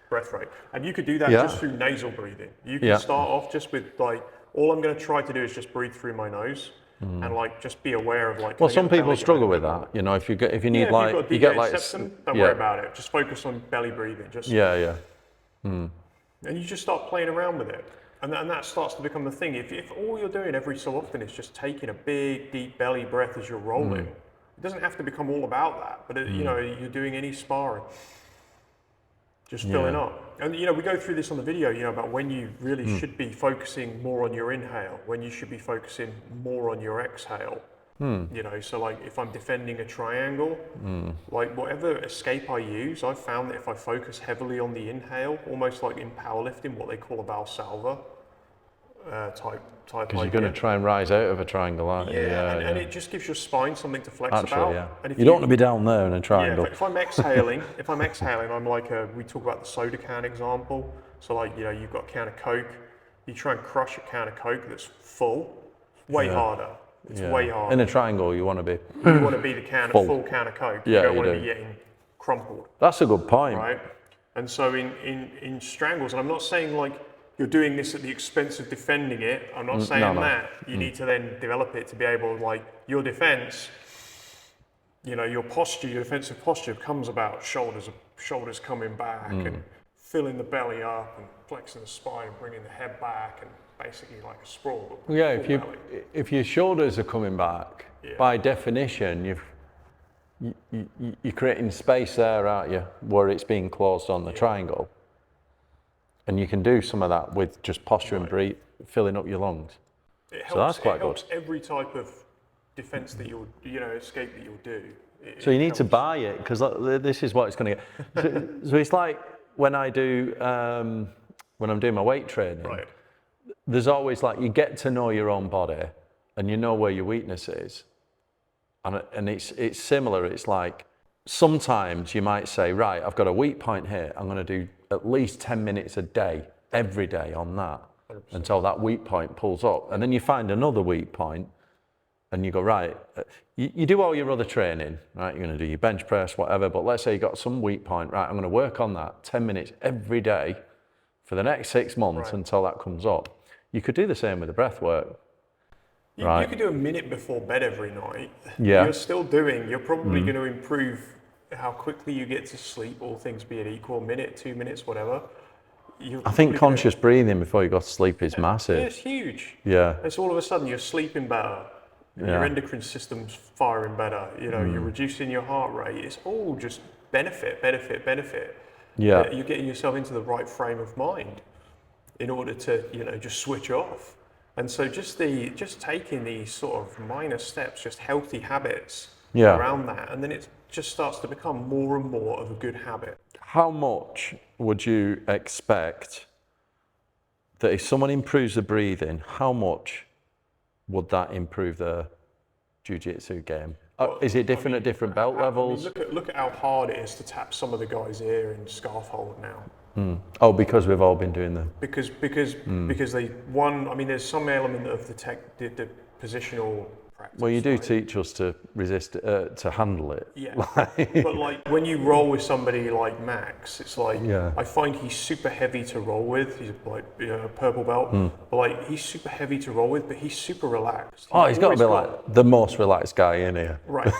breath rate. And you could do that just through nasal breathing. You can start off just with like, all I'm going to try to do is just breathe through my nose and like just be aware of like. Well, some people struggle with that. You know, if you need like, you get like septum, don't worry about it. Just focus on belly breathing. Just and you just start playing around with it, and that starts to become the thing. If all you're doing every so often is just taking a big deep belly breath as you're rolling. It doesn't have to become all about that, but you know, you're doing any sparring, just filling up. And you know, we go through this on the video, you know, about when you really should be focusing more on your inhale, when you should be focusing more on your exhale. You know, so like if I'm defending a triangle, like whatever escape I use, I've found that if I focus heavily on the inhale, almost like in powerlifting, what they call a Valsalva type. Because you're going to try and rise out of a triangle, aren't you? And it just gives your spine something to flex about. Yeah. And if you don't want to be down there in a triangle. If I'm exhaling, I'm like we talk about the soda can example. So like, you know, you've got a can of Coke, you try and crush a can of Coke that's full, way harder. It's way harder. In a triangle, you want to be. You want to be the full can of Coke. You don't want to be getting crumpled. That's a good point. Right. And so in strangles, and I'm not saying like you're doing this at the expense of defending it. I'm not saying that. You need to then develop it to be able, like, your defense, you know, your posture, your defensive posture comes about shoulders coming back and filling the belly up and flexing the spine, bringing the head back, and basically like a sprawl. Yeah, if your shoulders are coming back, by definition, you're creating space there, aren't you, where it's being closed on the triangle. And you can do some of that with just posture and breathe, filling up your lungs. So that's quite good. It helps every type of defense that escape that you'll do. So you need to buy it, because this is what it's going to get. So it's like when I do, when I'm doing my weight training, there's always like, you get to know your own body and you know where your weakness is. And it's similar. It's like, sometimes you might say, right, I've got a weak point here. I'm going to do at least 10 minutes a day, every day on that, 100%. Until that weak point pulls up. And then you find another weak point and you go, right, you do all your other training, right? You're going to do your bench press, whatever, but let's say you got some weak point, right? I'm going to work on that 10 minutes every day for the next 6 months until that comes up. You could do the same with the breath work. You could do a minute before bed every night. Yeah. You're probably going to improve how quickly you get to sleep, all things being equal, minute, 2 minutes, whatever. I think conscious breathing before you go to sleep is massive. It's huge. Yeah. It's all of a sudden you're sleeping better. Your endocrine system's firing better. You know, you're reducing your heart rate. It's all just benefit. Yeah. You're getting yourself into the right frame of mind in order to, just switch off. And so just taking these sort of minor steps, just healthy habits around that, and then it just starts to become more and more of a good habit. How much would you expect that if someone improves the breathing, how much would that improve their jiu-jitsu game? Is it different at different belt levels? Look at how hard it is to tap some of the guys here in scarf hold now. Oh, because we've all been doing them. Because there's some element of the positional practice. Well, you do teach us to resist, to handle it. Yeah. But like when you roll with somebody like Max, it's like I find he's super heavy to roll with. He's like a purple belt, but like he's super heavy to roll with, but he's super relaxed. He's got to be like the most relaxed guy in here. Right,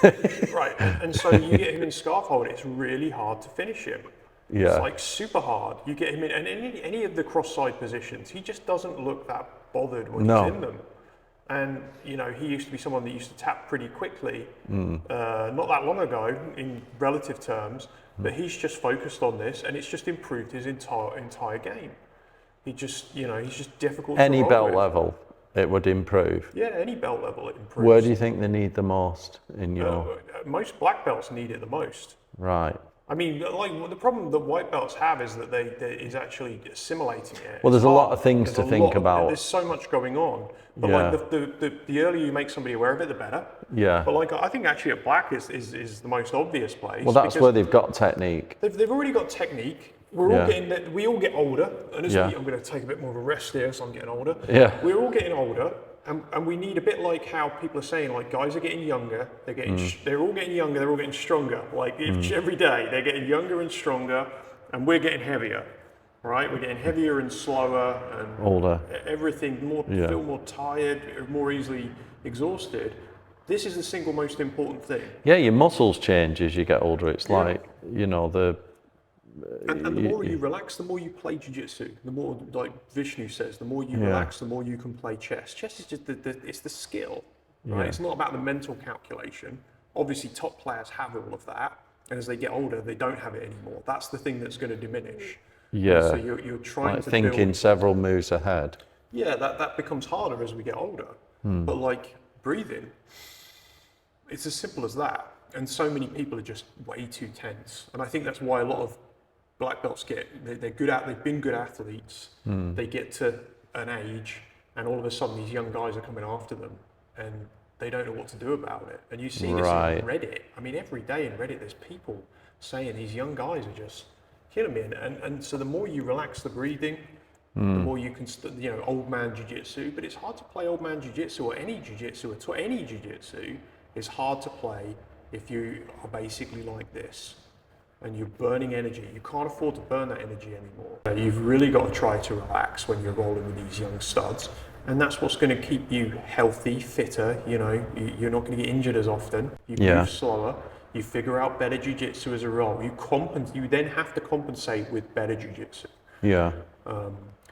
right. And so you get him in scarf hold, it's really hard to finish him. Yeah. It's like super hard. You get him in, and any of the cross-side positions, he just doesn't look that bothered when he's in them. And he used to be someone that used to tap pretty quickly, not that long ago in relative terms. But he's just focused on this, and it's just improved his entire game. He's just difficult. Any to roll belt with. level, it would improve. Yeah, any belt level it improves. Where do you think they need the most in your? Most black belts need it the most. Right. I mean, like the problem that white belts have is that they is actually assimilating it. Well, there's a lot of things to think about. There's so much going on, but like the earlier you make somebody aware of it, the better. Yeah. But like I think actually a black is the most obvious place. Well, that's where they've got technique. They've already got technique. We all get older, and I'm going to take a bit more of a rest here, so I'm getting older. Yeah. We're all getting older. And we need a bit like how people are saying, like guys are getting younger, they're all getting younger, they're all getting stronger. Like every day they're getting younger and stronger, and we're getting heavier, right? We're getting heavier and slower and older. Everything feel more tired, more easily exhausted. This is the single most important thing. Yeah, your muscles change as you get older. It's like And the more you relax, the more you play jiu-jitsu. The more, like Vishnu says, the more you relax, the more you can play chess. Chess is just it's the skill, right? It's not about the mental calculation. Obviously, top players have all of that, and as they get older, they don't have it anymore. That's the thing that's going to diminish. Yeah. So you're trying to thinking several moves ahead. Yeah, that becomes harder as we get older. But like breathing, it's as simple as that. And so many people are just way too tense, and I think that's why a lot of black belts they've been good athletes. They get to an age, and all of a sudden these young guys are coming after them, and they don't know what to do about it. And you see this on Reddit. I mean, every day in Reddit, there's people saying these young guys are just killing me. And so the more you relax the breathing, the more you can, old man jiu-jitsu. But it's hard to play old man jiu-jitsu or any jiu-jitsu at all. Any jiu-jitsu is hard to play if you are basically like this. And you're burning energy. You can't afford to burn that energy anymore. You've really got to try to relax when you're rolling with these young studs. And that's what's going to keep you healthy, fitter. You're not going to get injured as often. You move slower. You figure out better jiu-jitsu as a role. You then have to compensate with better jiu-jitsu. Yeah.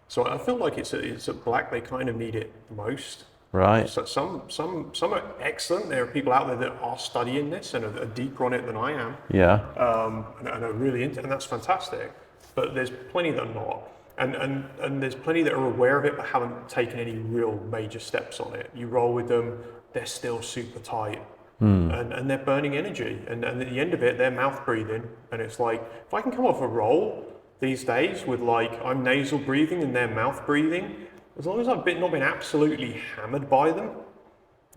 So I feel like it's at black, they kind of need it the most. Right. So some are excellent. There are people out there that are studying this and are deeper on it than I am. Yeah. And are really into it, and that's fantastic. But there's plenty that are not. And there's plenty that are aware of it but haven't taken any real major steps on it. You roll with them, they're still super tight. And they're burning energy. And at the end of it, they're mouth breathing. And it's like, if I can come off a roll these days with like, I'm nasal breathing and they're mouth breathing, as long as I've not been absolutely hammered by them,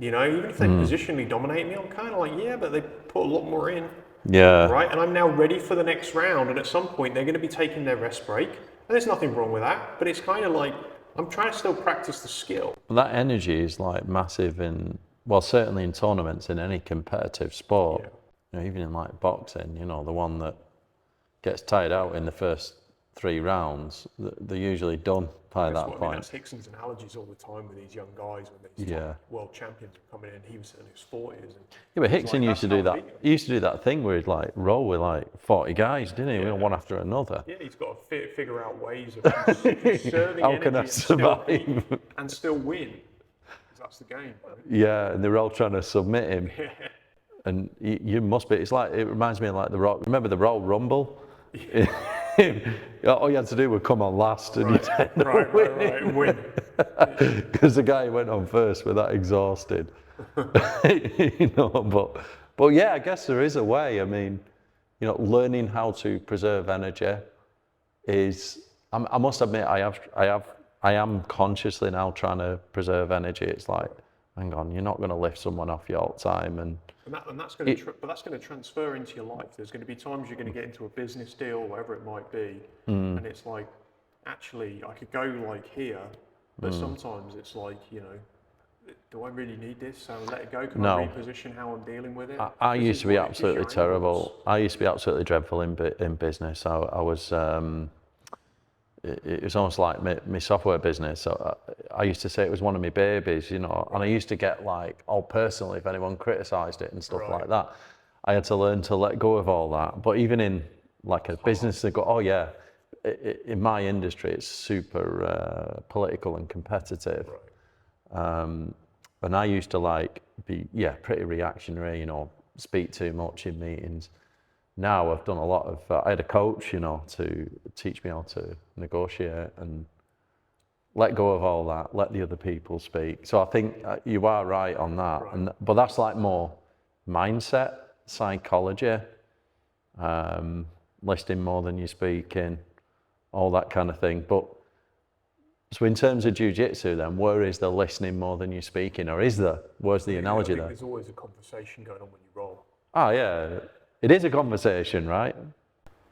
even if they positionally dominate me, I'm kind of like, yeah, but they put a lot more in. Yeah. Right? And I'm now ready for the next round. And at some point, they're going to be taking their rest break. And there's nothing wrong with that. But it's kind of like, I'm trying to still practice the skill. Well, that energy is like massive in well, certainly in tournaments, in any competitive sport, Yeah. you know, even in like boxing, you know, the one that gets tired out in the first 3 rounds, they're usually done by that point. I mean, that's Hickson's analogies all the time with these young guys when these top world champions are coming in. He was in his 40s. And yeah, but Hickson used to do that. He used to do that thing where he'd like roll with like 40 guys, didn't he? One after another. Yeah, he's got to figure out ways of conserving How can I survive and still win. That's the game, right? Yeah, and they're all trying to submit him. And you must be. It's like, it reminds me of like the Rock. Remember the Royal Rumble? All you had to do was come on last, and you'd end up win. Because the guy who went on first were that exhausted. You know, but yeah, I guess there is a way. I mean, you know, learning how to preserve energy is. I must admit, I am consciously now trying to preserve energy. It's like, hang on, you're not going to lift someone off you all the time, and that's going to but that's going to transfer into your life. There's going to be times you're going to get into a business deal, whatever it might be, and it's like, actually, I could go like here, but sometimes it's like, you know, do I really need this? So let it go. Can I reposition how I'm dealing with it? I used to be absolutely terrible. I used to be absolutely dreadful in business. I was. It was almost like my software business. So I used to say it was one of my babies, you know, and I used to get like all personal if anyone criticised it and stuff like that. I had to learn to let go of all that. But even in like a business, they go, oh yeah, in my industry, it's super political and competitive. And I used to like be, pretty reactionary, you know, speak too much in meetings. Now I've done a lot of, I had a coach, you know, to teach me how to negotiate and let go of all that, let the other people speak. So I think you are right on that. But that's like more mindset, psychology, listening more than you're speaking, all that kind of thing. But so in terms of jiu-jitsu then, where is the listening more than you're speaking, or is there? Where's the analogy there? There's always a conversation going on when you roll. Oh yeah. It is a conversation, right?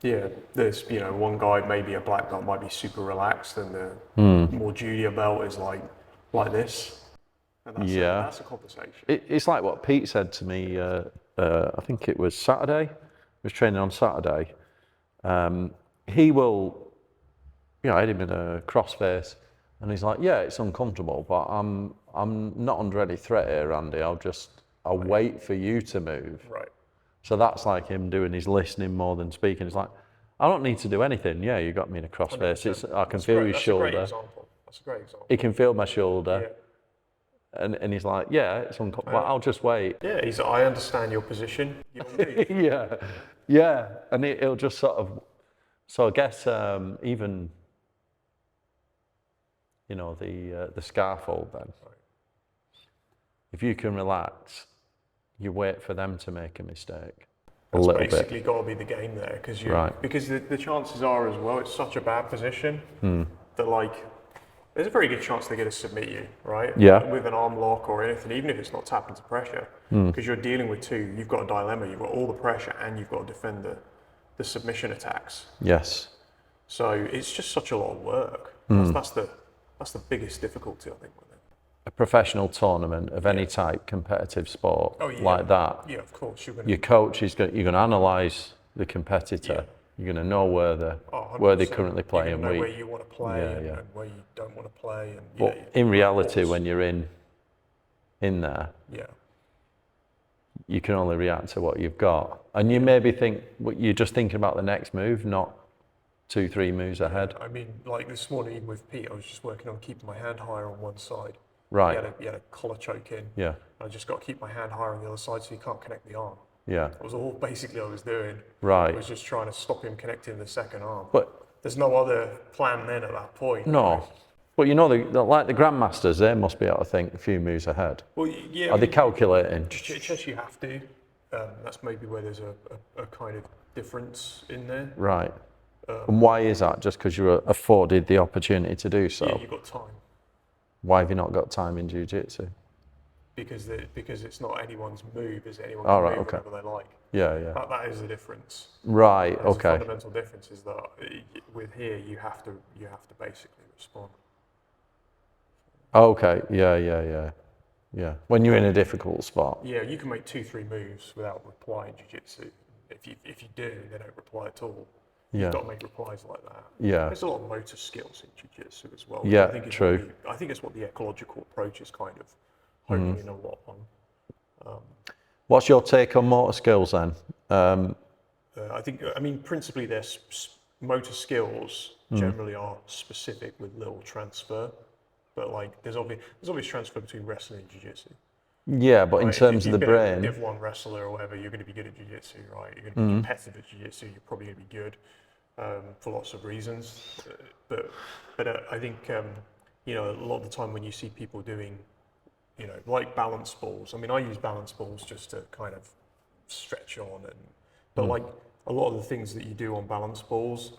Yeah, there's, you know, one guy, maybe a black belt, might be super relaxed, and the more junior belt is like this. And that's a conversation. It's like what Pete said to me, I think it was Saturday, he was training on Saturday. He will, you know, I had him in a crossface, and he's like, yeah, it's uncomfortable, but I'm not under any threat here, Andy. I'll wait for you to move. Right. So that's like him doing his listening more than speaking. It's like, I don't need to do anything. Yeah, you got me in a crossface. I can feel your shoulder. That's a great example. He can feel my shoulder. Yeah. And he's like, yeah, it's uncomfortable. Well, I'll just wait. Yeah, I understand your position. Yeah. And it'll just sort of, so I guess even, you know, the scaffold then. Right. If you can relax, you wait for them to make a mistake. That's basically got to be the game there, because the chances are as well, it's such a bad position that like there's a very good chance they're going to submit you, right? Yeah. With an arm lock or anything, even if it's not tapped into pressure, because you're dealing with two. You've got a dilemma. You've got all the pressure and you've got to defend the submission attacks. Yes. So it's just such a lot of work. That's the biggest difficulty, I think, with it. A professional tournament of any type, competitive sport like that. Yeah, of course. Your coach is you're going to analyse the competitor. You're going to know where they currently play and where you want to play and where you don't want to play. But in reality, when you're in there, you can only react to what you've got, and you maybe you're just thinking about the next move, not 2-3 moves ahead. I mean, like this morning with Pete, I was just working on keeping my hand higher on one side. Right. He had a collar choke in. Yeah. I just got to keep my hand higher on the other side so he can't connect the arm. Yeah. That was all basically I was doing. Right. I was just trying to stop him connecting the second arm. But there's no other plan then at that point. No. Right? But you know, like the grandmasters, they must be able to think a few moves ahead. Well, yeah. Are they calculating? Chess, you have to. That's maybe where there's a kind of difference in there. Right. And why is that? Just because you're afforded the opportunity to do so? Yeah, you've got time. Why have you not got time in jiu-jitsu? Because it's not anyone's move, is it? Anyone can move whatever they like. Yeah. That is the difference. Right. The fundamental difference is that with here you have to basically respond. Okay. Yeah. Yeah, when you're in a difficult spot. Yeah, you can make 2-3 moves without replying jiu-jitsu. If you do, they don't reply at all. Yeah. You've got to make replies like that. Yeah. There's a lot of motor skills in jiu-jitsu as well. Yeah, I think it's true. I think it's what the ecological approach is kind of honing in a lot on. What's your take on motor skills then? I mean, principally their motor skills generally are specific with little transfer, but like there's obvious transfer between wrestling and jiu-jitsu. Yeah, but in Right? terms If you've of the been a brain. Div 1 wrestler or whatever, you're going to be good at jiu-jitsu, right? You're going to be competitive at jiu-jitsu. You're probably going to be good for lots of reasons. But I think you know, a lot of the time when you see people doing, you know, like balance balls. I mean, I use balance balls just to kind of stretch on, but like a lot of the things that you do on balance balls,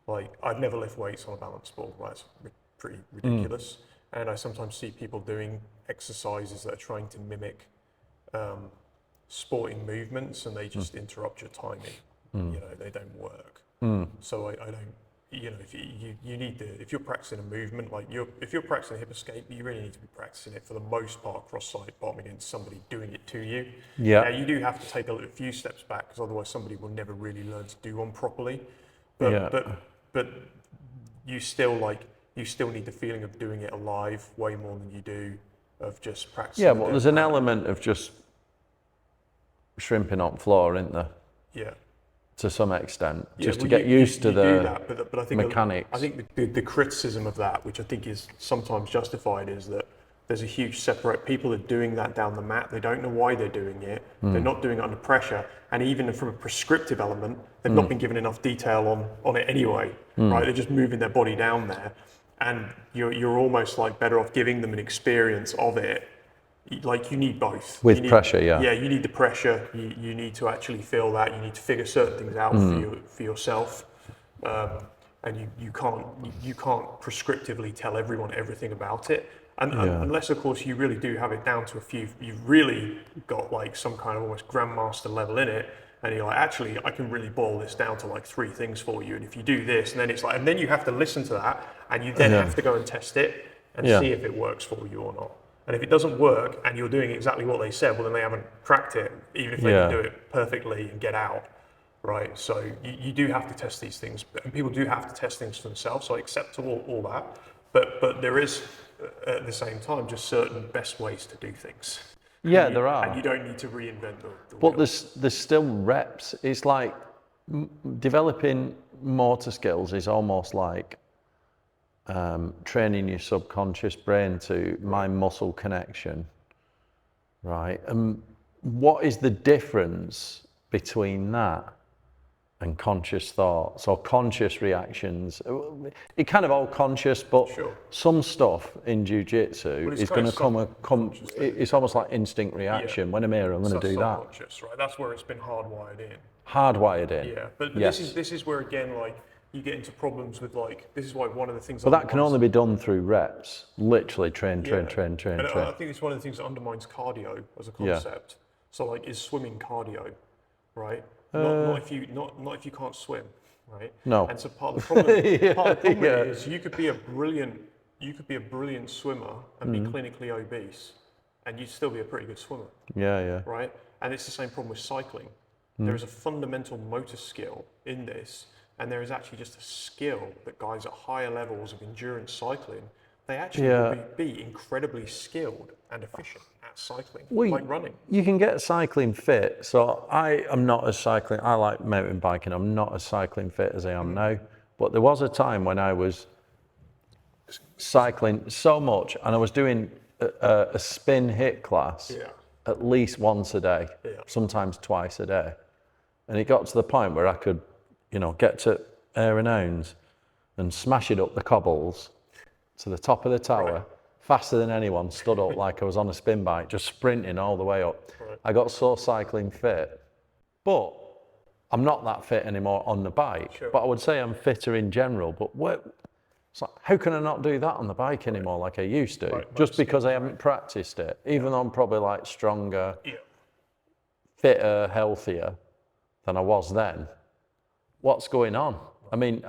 like I'd never lift weights on a balance ball. Right? It's pretty ridiculous. And I sometimes see people doing exercises that are trying to mimic sporting movements, and they just interrupt your timing. You know, they don't work. So I don't. You know, if you need to, if you're practicing a movement, like if you're practicing a hip escape, you really need to be practicing it for the most part cross-side bottom against somebody doing it to you. Yeah. Now you do have to take a few steps back, because otherwise somebody will never really learn to do one properly. But you still need the feeling of doing it alive way more than you do of just practicing. Yeah, well, there's an element of just shrimping on floor, isn't there? Yeah. To some extent, Yeah, just to well, get used to you the do that, but I think mechanics. I think the criticism of that, which I think is sometimes justified, is that there's a huge separate. People are doing that down the mat. They don't know why they're doing it. They're not doing it under pressure, and even from a prescriptive element, they've not been given enough detail on it anyway. Right? They're just moving their body down there, and you're almost like better off giving them an experience of it. Like you need both. With pressure, yeah. Yeah, you need the pressure. You need to actually feel that. You need to figure certain things out for yourself, and you can't prescriptively tell everyone everything about it. And unless, of course, you really do have it down to a few. You've really got like some kind of almost grandmaster level in it, and you're like, actually, I can really boil this down to like 3 things for you. And if you do this, and then it's like, and then you have to listen to that, and you then have to go and test it and see if it works for you or not. And if it doesn't work and you're doing exactly what they said, well, then they haven't cracked it, even if they can do it perfectly and get out, right? So you do have to test these things, and people do have to test things for themselves. So I accept all that, but there is at the same time just certain best ways to do things. Yeah, there are. And you don't need to reinvent the But wheel. there's still reps. It's like developing motor skills is almost like training your subconscious brain to mind-muscle connection, right? And what is the difference between that and conscious thoughts or conscious reactions? It kind of all conscious, but some stuff in jiu-jitsu is going to come. It's almost like instinct reaction. When I'm here, I'm going to do that. Subconscious, right? That's where it's been hardwired in. Hardwired in. Yeah, but this is where again, like, you get into problems with, like, this is why one of the things. But that can only be done through reps. Literally train. And I think it's one of the things that undermines cardio as a concept. So, like, is swimming cardio, right? Not if you can't swim, right? No. And so part of the problem, is you could be a brilliant swimmer and be clinically obese, and you'd still be a pretty good swimmer. Yeah. Right? And it's the same problem with cycling. There is a fundamental motor skill in this, and there is actually just a skill that guys at higher levels of endurance cycling, they actually will be incredibly skilled and efficient at cycling, like running. You can get cycling fit. So I am not as cycling. I like mountain biking. I'm not as cycling fit as I am now. But there was a time when I was cycling so much, and I was doing a spin hit class at least once a day, sometimes twice a day. And it got to the point where I could, get to Air and Hounds and smash it up the cobbles to the top of the tower faster than anyone, stood up like I was on a spin bike, just sprinting all the way up. I got so cycling fit, but I'm not that fit anymore on the bike. But I would say I'm fitter in general. But it's like, how can I not do that on the bike anymore like I used to? Just because I haven't practiced it, even though I'm probably like stronger, fitter, healthier than I was then. What's going on? I mean,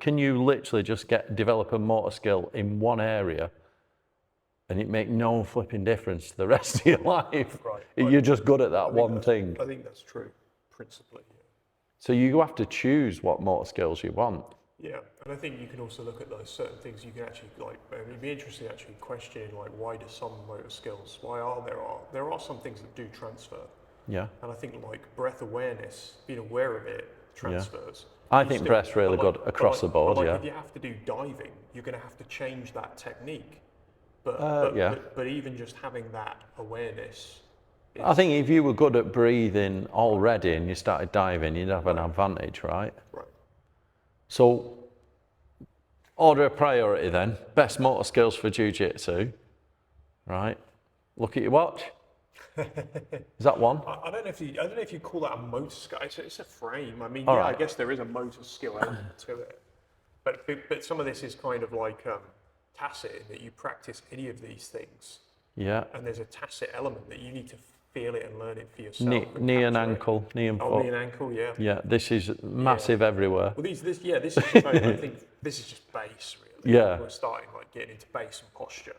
can you literally just develop a motor skill in one area and it make no flipping difference to the rest of your life. Right. You're just good at that one thing. I think that's true, principally. So you have to choose what motor skills you want. Yeah, and I think you can also look at those certain things you can actually it'd be interesting actually questioning like why do some motor skills, there are some things that do transfer. Yeah. And I think like breath awareness, being aware of it, transfers. I think breath's really good across the board, But if you have to do diving, you're going to have to change that technique. But even just having that awareness. I think if you were good at breathing already and you started diving, you'd have an advantage, right? Right. So, order of priority then, best motor skills for Jiu Jitsu, right? Look at your watch. Is that one? I don't know if you call that a motor skill. It's a frame. I mean, Right. I guess there is a motor skill element to it. But some of this is kind of like tacit, in that you practice any of these things. Yeah. And there's a tacit element that you need to feel it and learn it for yourself. Knee and ankle, knee and foot. Knee and ankle, yeah. Yeah, this is massive everywhere. Well, this is just, I think this is just base, really. Yeah. We're starting like getting into base and posture.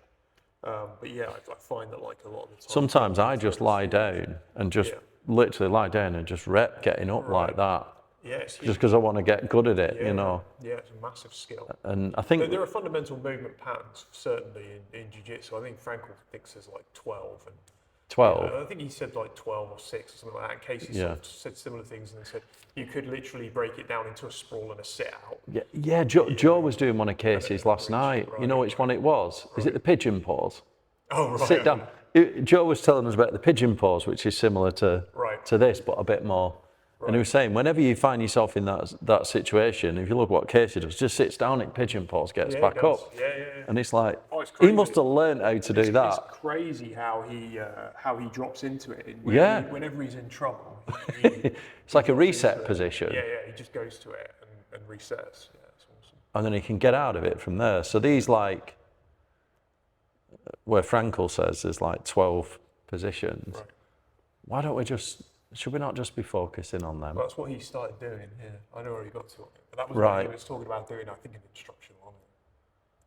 But yeah, I find that like a lot of the time. Sometimes I just lie down and just literally lie down and just rep getting up like that. Yeah, it's huge. Just because I want to get good at it, you know. Yeah, it's a massive skill. And I think There are fundamental movement patterns, certainly in Jiu Jitsu. I think Frankl thinks there's like 12. And 12. I think he said like 12 or 6 or something like that. And Casey sort of said similar things and said you could literally break it down into a sprawl and a sit out. Yeah, Joe was doing one of Casey's last night. You know which one it was? Is it the pigeon pose? Oh, right. Sit down. Joe was telling us about the pigeon pose, which is similar to this, but a bit more. And he was saying, whenever you find yourself in that situation, if you look what Casey does, just sits down in pigeon pose, gets back up. Yeah. And it's like, it's he must have learned how to do that. It's crazy how he drops into it. Whenever he's in trouble. It's like a reset position. Yeah, he just goes to it and resets. Yeah, it's awesome. And then he can get out of it from there. So these like, where Frankl says there's like 12 positions, why don't we should we not just be focusing on them? Well, that's what he started doing, I know where he got to on it. But that was what he was talking about doing, I think, in instructional on it.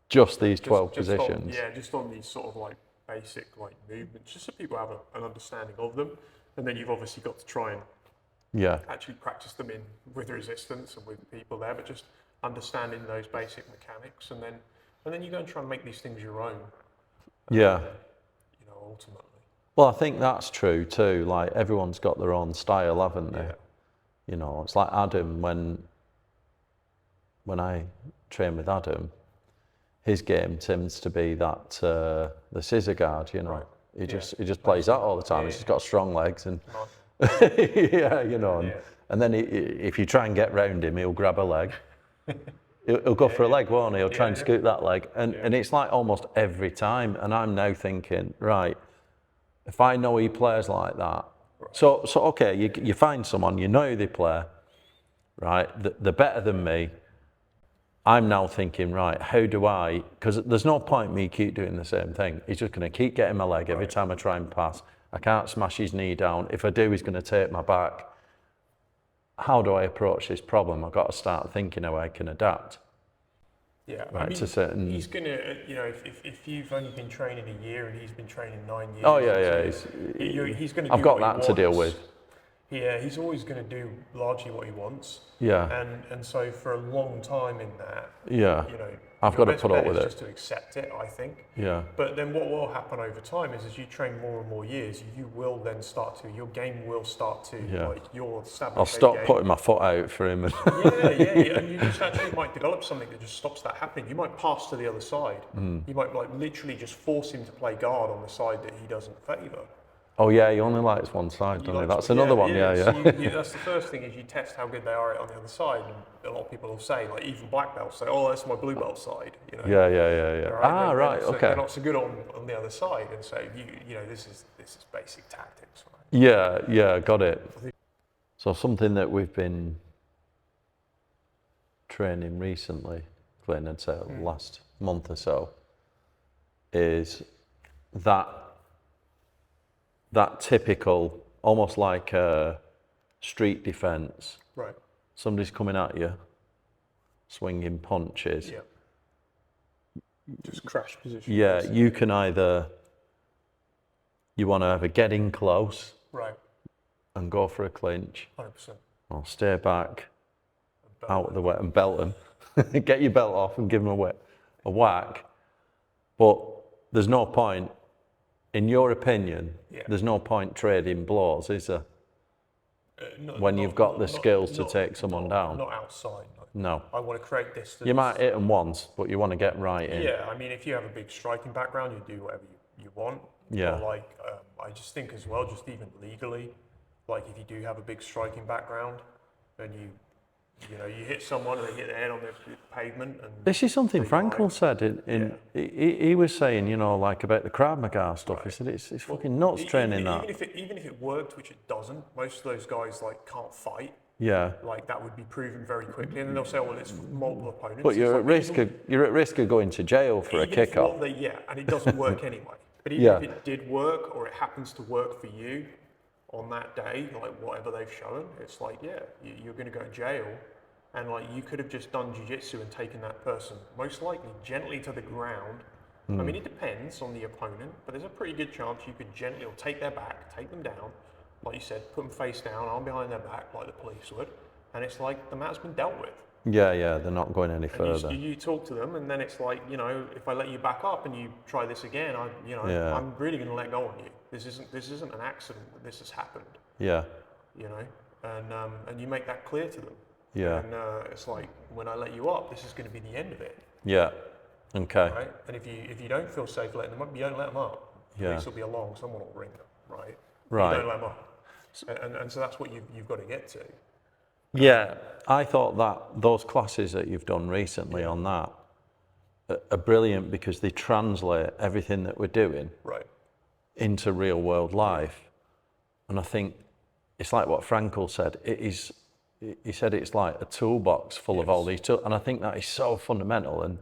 Just these 12 positions? Just on these sort of like basic like movements, just so people have an understanding of them. And then you've obviously got to try and actually practice them with resistance and with people there, but just understanding those basic mechanics. And then you go and try and make these things your own. Ultimately. Well, I think that's true too. Like everyone's got their own style, haven't they? Yeah. You know, it's like Adam when I train with Adam, his game tends to be that the scissor guard. You know, he just plays that all the time. He's just got strong legs and and then if you try and get round him, he'll grab a leg. He'll go for a leg, won't he? He'll try and scoot that leg, and it's like almost every time. And I'm now thinking, right, if I know he plays like that, so okay, you find someone, you know who they play, right? They're better than me. I'm now thinking, right, how do I? Because there's no point me keep doing the same thing. He's just going to keep getting my leg every time I try and pass. I can't smash his knee down. If I do, he's going to take my back. How do I approach this problem? I've got to start thinking how I can adapt. Yeah, right, I mean, to certain. He's gonna, if you've only been training a year and he's been training 9 years. Oh yeah, he's gonna. I've got that to deal with. Yeah, he's always going to do largely what he wants. Yeah. And so for a long time in that. Yeah. I've got to put up with it. Just to accept it, I think. Yeah. But then what will happen over time is as you train more and more years, you will then your game will start to, like, you'll establish I'll stop putting my foot out for him. And you just actually might develop something that just stops that happening. You might pass to the other side. You might like literally just force him to play guard on the side that he doesn't favour. Oh yeah, he only likes one side, doesn't he? That's another one, So that's the first thing is you test how good they are on the other side. And a lot of people will say, like even black belts say, oh, that's my blue belt side. Yeah. Right? Okay. They're not so good on the other side, and so this is basic tactics. Right? Yeah, got it. So something that we've been training recently, Glyn, I'd say the last month or so, is that typical, almost like a street defense. Right. Somebody's coming at you, swinging punches. Yeah. Just crash position. Yeah, you can you want to either get in close Right. and go for a clinch, 100%. or stay back, out of the way and belt them. Get your belt off and give them a whack. But there's no point, in your opinion, there's no point trading blows, is there? When you've got the skills to take someone down. Not outside. No. I want to create distance. You might hit them once, but you want to get right in. Yeah, I mean, if you have a big striking background, you do whatever you want. Yeah. But like, I just think as well, just even legally, like if you do have a big striking background, and you hit someone and they hit their head on the pavement. And this is something Frankl said. He was saying, like about the Krav Maga stuff. Right. He said it's fucking nuts training that. Even if it worked, which it doesn't, most of those guys like can't fight. Yeah. Like that would be proven very quickly, and then they'll say, well, it's multiple opponents. But you're at risk of going to jail for a kickoff. And it doesn't work anyway. But even if it did work, or it happens to work for you on that day, like whatever they've shown, it's like, you're going to go to jail, and like you could have just done jiu-jitsu and taken that person most likely gently to the ground. I mean, it depends on the opponent, but there's a pretty good chance you could gently take their back, take them down, like you said, put them face down, arm behind their back, like the police would, and it's like the mat's been dealt with. Yeah, they're not going any further. You talk to them, and then it's like, if I let you back up and you try this again, I'm really going to let go on you. This isn't an accident that this has happened. Yeah. And you make that clear to them. Yeah. And it's like, when I let you up, this is going to be the end of it. Yeah. Okay. Right. And if you don't feel safe letting them up, you don't let them up. Yeah. Police will be along, someone will ring them. Right. Right. You don't let them up. And so that's what you've got to get to. Yeah, I thought that those classes that you've done recently on that are brilliant because they translate everything that we're doing into real world life. And I think it's like what Frankl said. He said it's like a toolbox full of all these tools, and I think that is so fundamental. And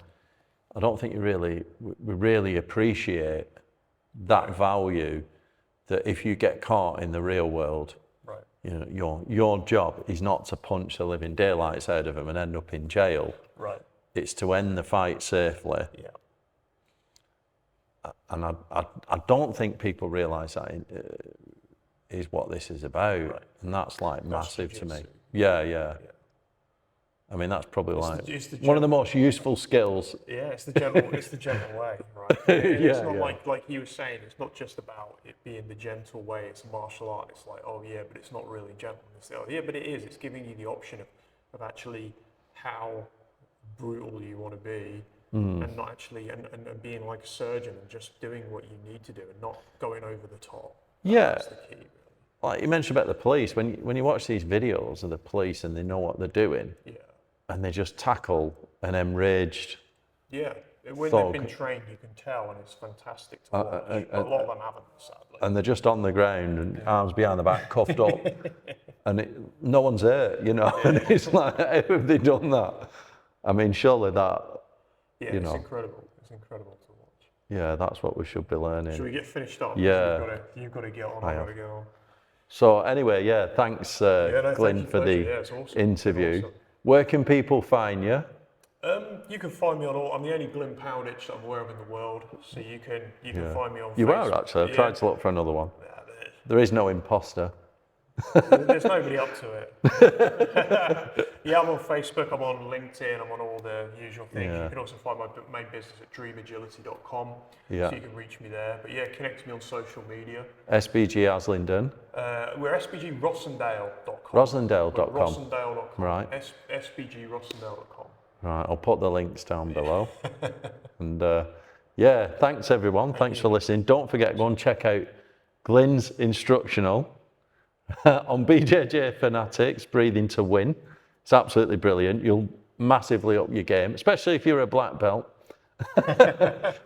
I don't think we really appreciate that value. That if you get caught in the real world. Your job is not to punch the living daylights out of them and end up in jail. Right. It's to end the fight safely. Yeah. And I don't think people realise that is what this is about. Right. And that's like massive to me. Yeah. I mean, that's probably one of the most useful skills. Yeah, it's the gentle way, right? It's not like he was saying, it's not just about it being the gentle way, it's a martial art. It's like, but it's not really gentle. But it is. It's giving you the option of actually how brutal you want to be, and not actually, and being like a surgeon and just doing what you need to do and not going over the top. That's the key, really. Like you mentioned about the police, when you watch these videos of the police and they know what they're doing. Yeah. And they just tackle an enraged when thug. They've been trained, you can tell, and it's fantastic to watch. A lot of them haven't, sadly. And they're just on the ground and arms behind the back, cuffed up, and no one's hurt, And it's like, how have they done that? I mean, surely that, it's incredible. It's incredible to watch. Yeah, that's what we should be learning. Should we get finished up? Yeah. You've got to get on. I've got to get on. So anyway, thanks, Glyn, for the interview. Awesome. Where can people find you? You can find me on I'm the only Glyn Powditch that I'm aware of in the world, so you can find me on Facebook. You are actually. I've tried to look for another one. There is no imposter. There's nobody up to it. I'm on Facebook, I'm on LinkedIn, I'm on all the usual things. You can also find my main business at dreamagility.com, so you can reach me there. But connect to me on social media. SBG Aslingden. We're SBG Rossendale.com. Rossendale.com. Rossendale.com. Right. SBG Rossendale.com. Right, I'll put the links down below. And thanks everyone. Thanks for listening. Don't forget, go and check out Glyn's instructional on BJJ Fanatics, Breathing to Win. It's absolutely brilliant. You'll massively up your game, especially if you're a black belt.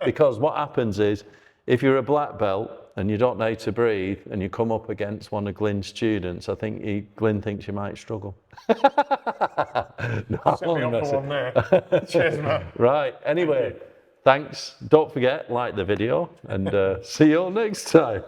Because what happens is, if you're a black belt and you don't know how to breathe and you come up against one of Glyn's students, I think Glyn thinks you might struggle. Set me up for one there. Cheers, man. Right, anyway, thanks. Don't forget, like the video and see you all next time.